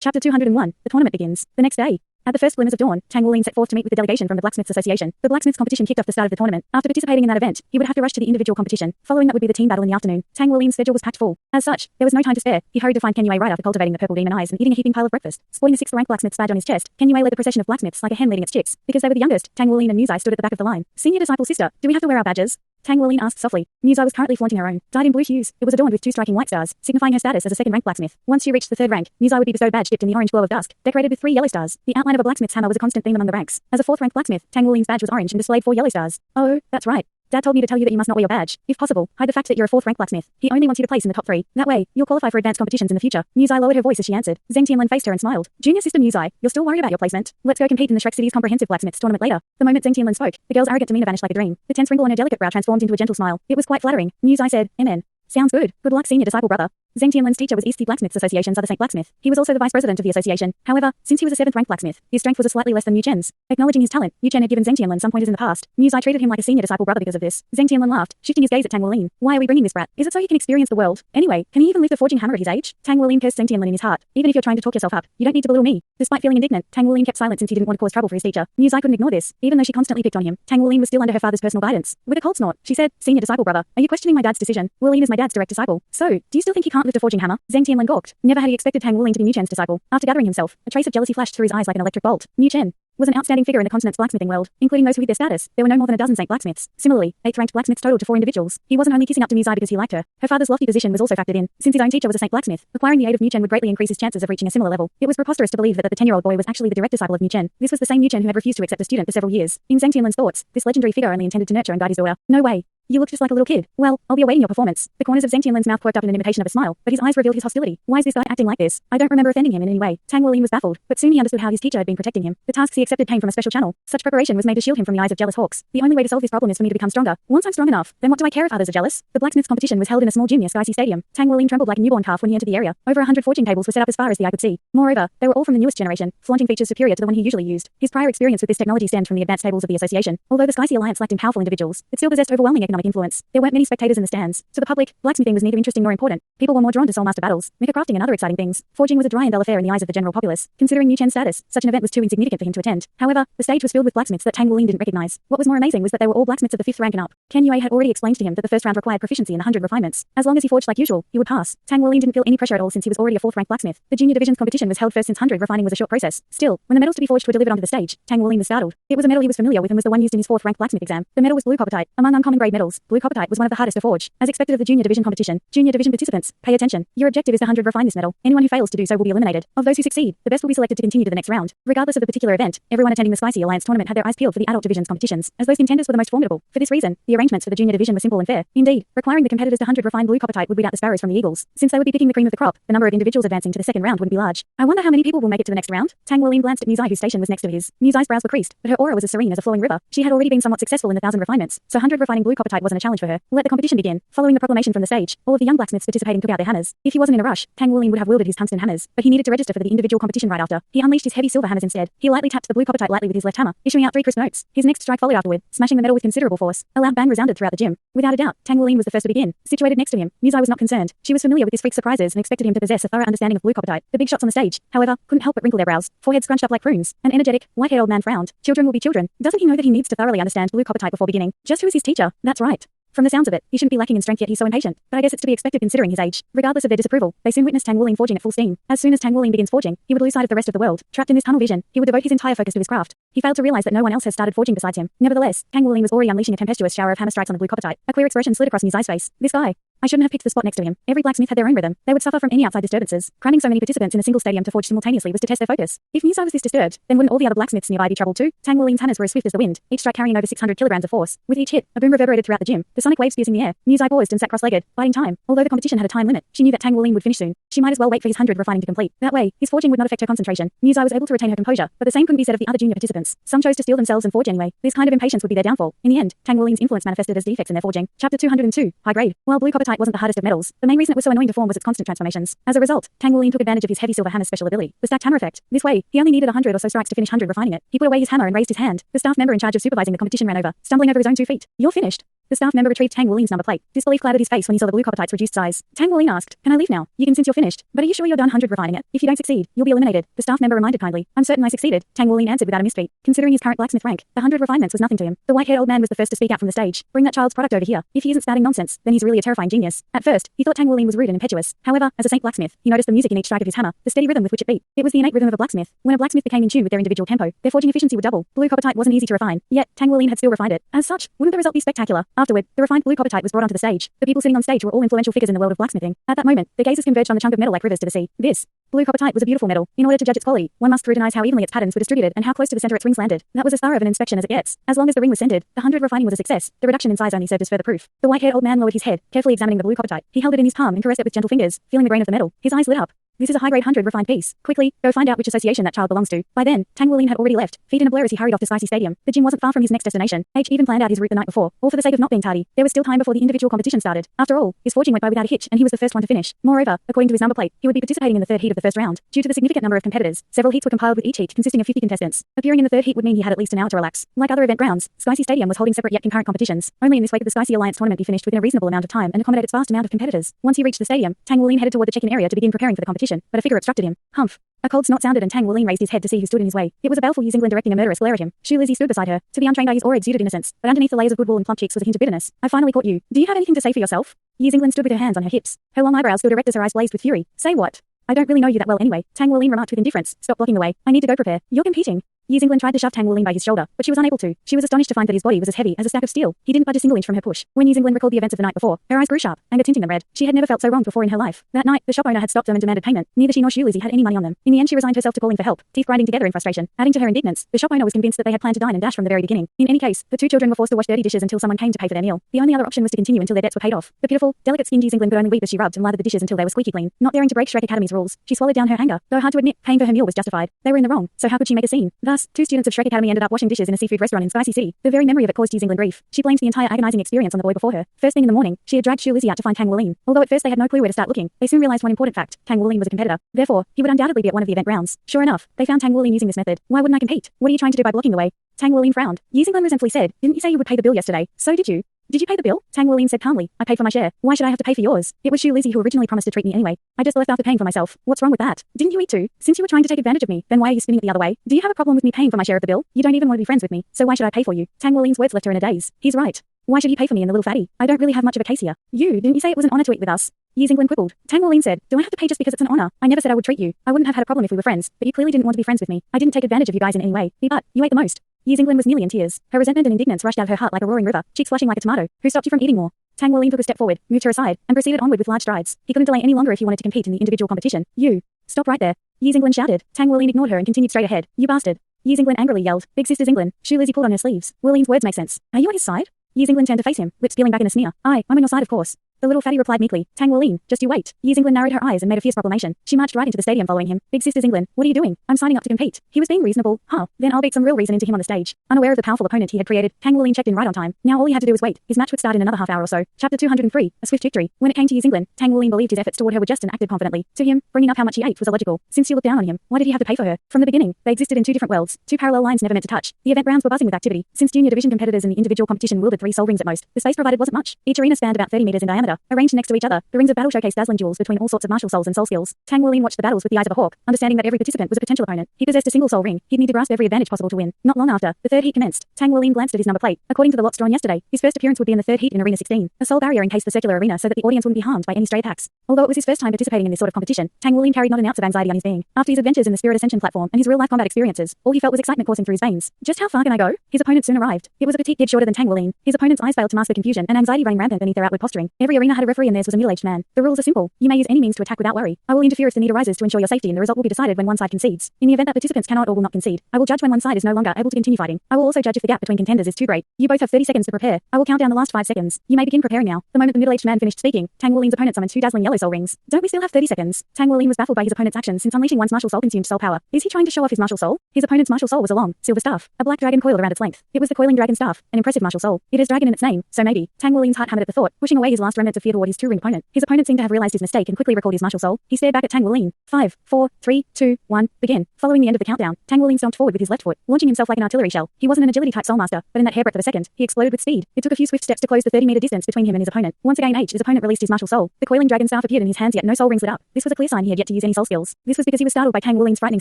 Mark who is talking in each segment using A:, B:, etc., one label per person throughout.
A: Chapter 201. The tournament begins. The next day. At the first glimmers of dawn, Tang Wuling set forth to meet with the delegation from the Blacksmiths Association. The Blacksmiths competition kicked off the start of the tournament. After participating in that event, he would have to rush to the individual competition. Following that would be the team battle in the afternoon. Tang Wuling's schedule was packed full. As such, there was no time to spare. He hurried to find Ken Yue right after cultivating the purple demon eyes and eating a heaping pile of breakfast. Sporting the 6th rank blacksmith's badge on his chest, Ken Yue led the procession of blacksmiths like a hen leading its chicks. Because they were the youngest, Tang Wuling and Muzai stood at the back of the line. Senior disciple sister, do we have to wear our badges? Tang Wuling asked softly. Muzai was currently flaunting her own, dyed in blue hues. It was adorned with 2 striking white stars, signifying her status as a 2nd rank blacksmith. Once she reached the 3rd rank, Muzai would be bestowed badge dipped in the orange glow of dusk, decorated with 3 yellow stars. The outline of a blacksmith's hammer was a constant theme among the ranks. As a 4th rank blacksmith, Tang Wuling's badge was orange and displayed 4 yellow stars. Oh, that's right. Dad told me to tell you that you must not wear your badge. If possible, hide the fact that you're a 4th rank blacksmith. He only wants you to place in the top 3. That way, you'll qualify for advanced competitions in the future. Muzai lowered her voice as she answered. Zheng Tianlin faced her and smiled. Junior sister Muzai, you're still worried about your placement? Let's go compete in the Shrek City's comprehensive blacksmiths tournament later. The moment Zheng Tianlin spoke, the girl's arrogant demeanor vanished like a dream. The tense wrinkle on her delicate brow transformed into a gentle smile. It was quite flattering. Muzai said, Amen. Sounds good. Good luck, senior disciple brother. Zheng Tianlin's teacher was East Blacksmiths Association's other Saint Blacksmith. He was also the vice president of the association. However, since he was a 7th rank blacksmith, his strength was a slightly less than Yu Chen's. Acknowledging his talent, Yu Chen had given Zheng Tianlin some pointers in the past. Muzai treated him like a senior disciple brother because of this. Zheng Tianlin laughed, shifting his gaze at Tang Wuling. Why are we bringing this brat? Is it so he can experience the world? Anyway, can he even lift a forging hammer at his age? Tang Wuling cursed Zheng Tianlin in his heart. Even if you're trying to talk yourself up, you don't need to belittle me. Despite feeling indignant, Tang Wuling kept silent since he didn't want to cause trouble for his teacher. Muzai couldn't ignore this, even though she constantly picked on him. Tang Wuling was still under her father's personal guidance. With a cold snort, she said, Senior disciple brother, are you questioning my dad's decision? Wuling is my dad's direct disciple. So, do you still think he can't lift a forging hammer? Zheng Tianlin gawked. Never had he expected Tang Wuling to be Yu Chen's disciple. After gathering himself, a trace of jealousy flashed through his eyes like an electric bolt. Yu Chen was an outstanding figure in the continent's blacksmithing world, including those who hid their status. There were no more than a dozen Saint Blacksmiths. Similarly, 8th ranked blacksmiths totaled to 4 individuals. He wasn't only kissing up to Muzai because he liked her. Her father's lofty position was also factored in. Since his own teacher was a Saint Blacksmith, acquiring the aid of Yu Chen would greatly increase his chances of reaching a similar level. It was preposterous to believe that the 10-year-old boy was actually the direct disciple of Yu Chen. This was the same Yu Chen who had refused to accept a student for several years. In Zheng Tianlin's thoughts, this legendary figure only intended to nurture and guide his daughter. No way. You look just like a little kid. Well, I'll be awaiting your performance. The corners of Zheng Tianlin's mouth quirked up in an imitation of a smile, but his eyes revealed his hostility. Why is this guy acting like this? I don't remember offending him in any way. Tang Wuling was baffled, but soon he understood how his teacher had been protecting him. The tasks he accepted came from a special channel. Such preparation was made to shield him from the eyes of jealous hawks. The only way to solve this problem is for me to become stronger. Once I'm strong enough, then what do I care if others are jealous? The blacksmiths competition was held in a small gym near Sky Stadium. Tang Wuling trembled like a newborn calf when he entered the area. Over 100 forging tables were set up as far as the eye could see. Moreover, they were all from the newest generation, flaunting features superior to the one he usually used. His prior experience with this technology stemmed from the advanced tables of the association. Although the Sky Alliance lacked in powerful individuals, it still possessed overwhelming economic influence. There weren't many spectators in the stands. To the public, blacksmithing was neither interesting nor important. People were more drawn to soulmaster battles, mecha crafting and other exciting things. Forging was a dry and dull affair in the eyes of the general populace. Considering Yu Chen's status, such an event was too insignificant for him to attend. However, the stage was filled with blacksmiths that Tang Wuling didn't recognize. What was more amazing was that they were all blacksmiths of the 5th rank and up. Ken Yue had already explained to him that the first round required proficiency in the 100 refinements. As long as he forged like usual, he would pass. Tang Wuling didn't feel any pressure at all since he was already a 4th rank blacksmith. The junior division's competition was held first since 100 refining was a short process. Still, when the medals to be forged were delivered onto the stage, Tang Wuling was startled. It was a medal he was familiar with and was the one used in his 4th rank blacksmith exam. The medal was blue coppertite. Among uncommon grade medals, blue coppertite was one of the hardest to forge. As expected of the junior division competition, junior division participants, pay attention. Your objective is to 100 refine this medal. Anyone who fails to do so will be eliminated. Of those who succeed, the best will be selected to continue to the next round. Regardless of the particular event, everyone attending the Sky Alliance tournament had their eyes peeled for the adult division's competitions, as those contenders were the most formidable. For this reason, the arrangements for the junior division were simple and fair. Indeed, requiring the competitors to 100 refine blue coppertite would weed out the sparrows from the eagles. Since they would be picking the cream of the crop, the number of individuals advancing to the 2nd round wouldn't be large. I wonder how many people will make it to the next round? Tang Wuling glanced at Muzai whose station was next to his. Muzai's brows were creased, but her aura was as serene as a flowing river. She had already been somewhat successful in the 1000 refinements, so 100 refining blue coppertite wasn't a challenge for her. Let the competition begin. Following the proclamation from the stage, all of the young blacksmiths participating took out their hammers. If he wasn't in a rush, Tang Wuling would have wielded his tungsten hammers, but he needed to register for the individual competition right after. He unleashed his heavy silver hammers instead. He lightly tapped the blue coppertite lightly with his left hammer, issuing out 3 crisp notes. His next strike followed afterward, smashing the metal with considerable force. A loud bang resounded throughout the gym. Without a doubt, Tang Wuling was the first to begin. Situated next to him, Muzai was not concerned. She was familiar with this freak's surprises and expected him to possess a thorough understanding of blue coppertite. The big shots on the stage, however, couldn't help but wrinkle their brows, foreheads scrunched up like prunes. An energetic, white-haired old man frowned. Children will be children. Doesn't he know that he needs to thoroughly understand blue coppertite before beginning? Just who is his teacher? That's right. From the sounds of it, he shouldn't be lacking in strength yet he's so impatient. But I guess it's to be expected considering his age. Regardless of their disapproval, they soon witnessed Tang Wuling forging at full steam. As soon as Tang Wuling begins forging, he would lose sight of the rest of the world. Trapped in this tunnel vision, he would devote his entire focus to his craft. He failed to realize that no one else has started forging besides him. Nevertheless, Tang Wuling was already unleashing a tempestuous shower of hammer strikes on the blue coppertite. A queer expression slid across Muzai's face. This guy. I shouldn't have picked the spot next to him. Every blacksmith had their own rhythm. They would suffer from any outside disturbances. Cramming so many participants in a single stadium to forge simultaneously was to test their focus. If Muzai was this disturbed, then wouldn't all the other blacksmiths nearby be troubled too? Tang Wuling's hammers were as swift as the wind, each strike carrying over 600 kilograms of force. With each hit, a boom reverberated throughout the gym, the sonic waves piercing the air. Muzai paused and sat cross-legged, biding time. Although the competition had a time limit, she knew that Tang Wuling would finish soon. She might as well wait for his 100 refining to complete. That way, his forging would not affect her concentration. Muzai was able to retain her composure, but the same couldn't be said of the other junior participants. Some chose to steel themselves and forge anyway. This kind of impatience would be their downfall. In the end, Tang Wuling's influence manifested as defects in their forging. Chapter 202. High grade. While blue coppertite wasn't the hardest of metals, the main reason it was so annoying to form was its constant transformations. As a result, Tang Wuling took advantage of his heavy silver hammer's special ability, the stacked hammer effect. This way, he only needed 100 or so strikes to finish 100 refining it. He put away his hammer and raised his hand. The staff member in charge of supervising the competition ran over, stumbling over his own 2 feet. You're finished. The staff member retrieved Tang Wulin's number plate. Disbelief clouded his face when he saw the blue coppertite's reduced size. Tang Wulin asked, "Can I leave now? You can since you're finished. But are you sure you're done 100 refining it? If you don't succeed, you'll be eliminated." The staff member reminded kindly. "I'm certain I succeeded," Tang Wulin answered without a misfeat. Considering his current blacksmith rank, the 100 refinements was nothing to him. The white-haired old man was the first to speak out from the stage. "Bring that child's product over here. If he isn't spouting nonsense, then he's really a terrifying genius." At first, he thought Tang Wulin was rude and impetuous. However, as a saint blacksmith, he noticed the music in each strike of his hammer, the steady rhythm with which it beat. It was the innate rhythm of a blacksmith. When a blacksmith became in tune with their individual tempo, their forging efficiency would double. Blue coppertite wasn't easy to refine, yet Tang Wulin had still refined it. As such, wouldn't the result be spectacular? Afterward, the refined blue coppertite was brought onto the stage. The people sitting on stage were all influential figures in the world of blacksmithing. At that moment, their gazes converged on the chunk of metal like rivers to the sea. This blue coppertite was a beautiful metal. In order to judge its quality, one must scrutinize how evenly its patterns were distributed and how close to the center its rings landed. That was as thorough of an inspection as it gets. As long as the ring was centered, the 100 refining was a success. The reduction in size only served as further proof. The white-haired old man lowered his head, carefully examining the blue coppertite. He held it in his palm and caressed it with gentle fingers, feeling the grain of the metal. His eyes lit up. "This is a high-grade 100 refined piece. Quickly, go find out which association that child belongs to." By then, Tang Wulin had already left, feet in a blur as he hurried off to Spicy Stadium. The gym wasn't far from his next destination. H even planned out his route the night before, all for the sake of not being tardy. There was still time before the individual competition started. After all, his forging went by without a hitch, and he was the first one to finish. Moreover, according to his number plate, he would be participating in the third heat of the first round. Due to the significant number of competitors, several heats were compiled with each heat consisting of 50 contestants. Appearing in the third heat would mean he had at least an hour to relax. Like other event grounds, Spicy Stadium was holding separate yet concurrent competitions. Only in this way could the Spicy Alliance tournament be finished within a reasonable amount of time and accommodate its vast amount of competitors. Once he reached the stadium, Tang Wulin headed toward the check-in area to begin preparing for the competition, but a figure obstructed him. Humph. A cold snort sounded and Tang Wulin raised his head to see who stood in his way. It was a baleful Yuzinglan directing a murderous glare at him. Shu Lizzie stood beside her. To the untrained eye his aura exuded innocence, but underneath the layers of goodwill and plump cheeks was a hint of bitterness. "I finally caught you. Do you have anything to say for yourself?" Yuzinglan stood with her hands on her hips. Her long eyebrows stood erect as her eyes blazed with fury. "Say what? I don't really know you that well anyway," Tang Wulin remarked with indifference. "Stop blocking the way. I need to go prepare. You're competing." Yuzinglan tried to shove Tang Wulin by his shoulder, but she was unable to. She was astonished to find that his body was as heavy as a stack of steel. He didn't budge a single inch from her push. When Yuzinglan recalled the events of the night before, her eyes grew sharp, anger tinting them red. She had never felt so wronged before in her life. That night, the shop owner had stopped them and demanded payment. Neither she nor Shu Lizzie had any money on them. In the end, she resigned herself to calling for help, teeth grinding together in frustration. Adding to her indignance, the shop owner was convinced that they had planned to dine and dash from the very beginning. In any case, the two children were forced to wash dirty dishes until someone came to pay for their meal. The only other option was to continue until their debts were paid off. The pitiful, delicate-skinned Yuzinglan could only weep as she rubbed and lathered the dishes until they were squeaky clean. Not daring to break Shrek Academy's rules, she swallowed down her anger. Though hard to admit, paying for her meal was justified. They were in the wrong, so how could she make a scene? Thus, two students of Shrek Academy ended up washing dishes in a seafood restaurant in Spicy City. The very memory of it caused Yuzinglan grief. She blamed the entire agonizing experience on the boy before her. First thing in the morning, she had dragged Shu Lizzie out to find Tang Wulin. Although at first they had no clue where to start looking, they soon realized one important fact. Tang Wulin was a competitor. Therefore, he would undoubtedly be at one of the event grounds. Sure enough, they found Tang Wulin using this method. "Why wouldn't I compete? What are you trying to do by blocking the way?" Tang Wulin frowned. Yuzinglan resentfully said, "Didn't you say you would pay the bill yesterday? So did you?" "Did you pay the bill?" Tang Wulin said calmly. "I paid for my share. Why should I have to pay for yours? It was Shu Lizzie who originally promised to treat me anyway. I just left after paying for myself. What's wrong with that? Didn't you eat too? Since you were trying to take advantage of me, then why are you spinning it the other way? Do you have a problem with me paying for my share of the bill? You don't even want to be friends with me, so why should I pay for you?" Tang Wulin's words left her in a daze. He's right. Why should he pay for me and the little fatty? I don't really have much of a case here. Didn't you say it was an honor to eat with us? Yuzinglan quibbled. Tang Wulin said, "Do I have to pay just because it's an honor? I never said I would treat you. I wouldn't have had a problem if we were friends, but you clearly didn't want to be friends with me. I didn't take advantage of you guys in any way. But you ate the most." Yuzinglan was nearly in tears. Her resentment and indignance rushed out of her heart like a roaring river, cheeks flushing like a tomato. "Who stopped you from eating more?" Tang Wulin took a step forward, moved her aside, and proceeded onward with large strides. He couldn't delay any longer if he wanted to compete in the individual competition. "You! Stop right there!" Yuzinglan shouted. Tang Wulin ignored her and continued straight ahead. "You bastard!" Yuzinglan angrily yelled. "Big sister Zinglan." Shu Lizzie pulled on her sleeves. Wulin's words make sense. "Are you on his side?" Yuzinglan turned to face him, lips peeling back in a sneer. I'm on your side of course." The little fatty replied meekly. "Tang Wulin, just you wait." Yuzinglan narrowed her eyes and made a fierce proclamation. She marched right into the stadium following him. "Big sister Zinglan, what are you doing?" "I'm signing up to compete." He was being reasonable. "Huh, then I'll beat some real reason into him on the stage." Unaware of the powerful opponent he had created, Tang Wulin checked in right on time. Now all he had to do was wait. His match would start in another half hour or so. Chapter 203, A Swift Victory. When it came to Yuzinglan, Tang Wulin believed his efforts toward her were just and acted confidently. To him, bringing up how much he ate was illogical. Since she looked down on him, why did he have to pay for her? From the beginning, they existed in two different worlds, two parallel lines never meant to touch. The event grounds were buzzing with activity. Since junior division competitors in the individual competition wielded 3 soul rings at most, the space provided wasn't much. Each arena spanned about 30 meters in diameter. Arranged next to each other, the rings of battle showcased dazzling duels between all sorts of martial souls and soul skills. Tang Wulin watched the battles with the eyes of a hawk, understanding that every participant was a potential opponent. He possessed a single soul ring. He'd need to grasp every advantage possible to win. Not long after, the third heat commenced. Tang Wulin glanced at his number plate. According to the lots drawn yesterday, his first appearance would be in the third heat in Arena 16. A soul barrier encased the circular arena so that the audience wouldn't be harmed by any stray attacks. Although it was his first time participating in this sort of competition, Tang Wulin carried not an ounce of anxiety on his being. After his adventures in the Spirit Ascension platform and his real-life combat experiences, all he felt was excitement coursing through his veins. Just how far can I go? His opponent soon arrived. It was a petite kid shorter than Tang Wulin. His opponent's eyes failed to mask the confusion, and anxiety running rampant beneath their outward posturing. Every arena had a referee and theirs was a middle-aged man. The rules are simple. You may use any means to attack without worry. I will interfere if the need arises to ensure your safety, and the result will be decided when one side concedes. In the event that participants cannot or will not concede, I will judge when one side is no longer able to continue fighting. I will also judge if the gap between contenders is too great. You both have 30 seconds to prepare. I will count down the last 5 seconds. You may begin preparing now. The moment the middle-aged man finished speaking, Tang Wulin's opponent summoned 2 dazzling yellow soul rings. Don't we still have 30 seconds? Tang Wulin was baffled by his opponent's actions since unleashing one's martial soul consumed soul power. Is he trying to show off his martial soul? His opponent's martial soul was a long, silver staff. A black dragon coiled around its length. It was the coiling dragon staff, an impressive martial soul. It has dragon in its name, so maybe. Tang Wulin's heart hammered at the thought, pushing away his last remnant opponents of fear toward his two-ring opponent. His opponent seemed to have realized his mistake and quickly recalled his martial soul. He stared back at Tang Wuling. 5, 4, 3, 2, 1, begin. Following the end of the countdown, Tang Wuling stomped forward with his left foot, launching himself like an artillery shell. He wasn't an agility-type soulmaster, but in that hairbreadth of a second, he exploded with speed. It took a few swift steps to close the 30-meter distance between him and his opponent. Once again, his opponent released his martial soul. The coiling dragon staff appeared in his hands, yet no soul rings lit up. This was a clear sign he had yet to use any soul skills. This was because he was startled by Tang Wuling's frightening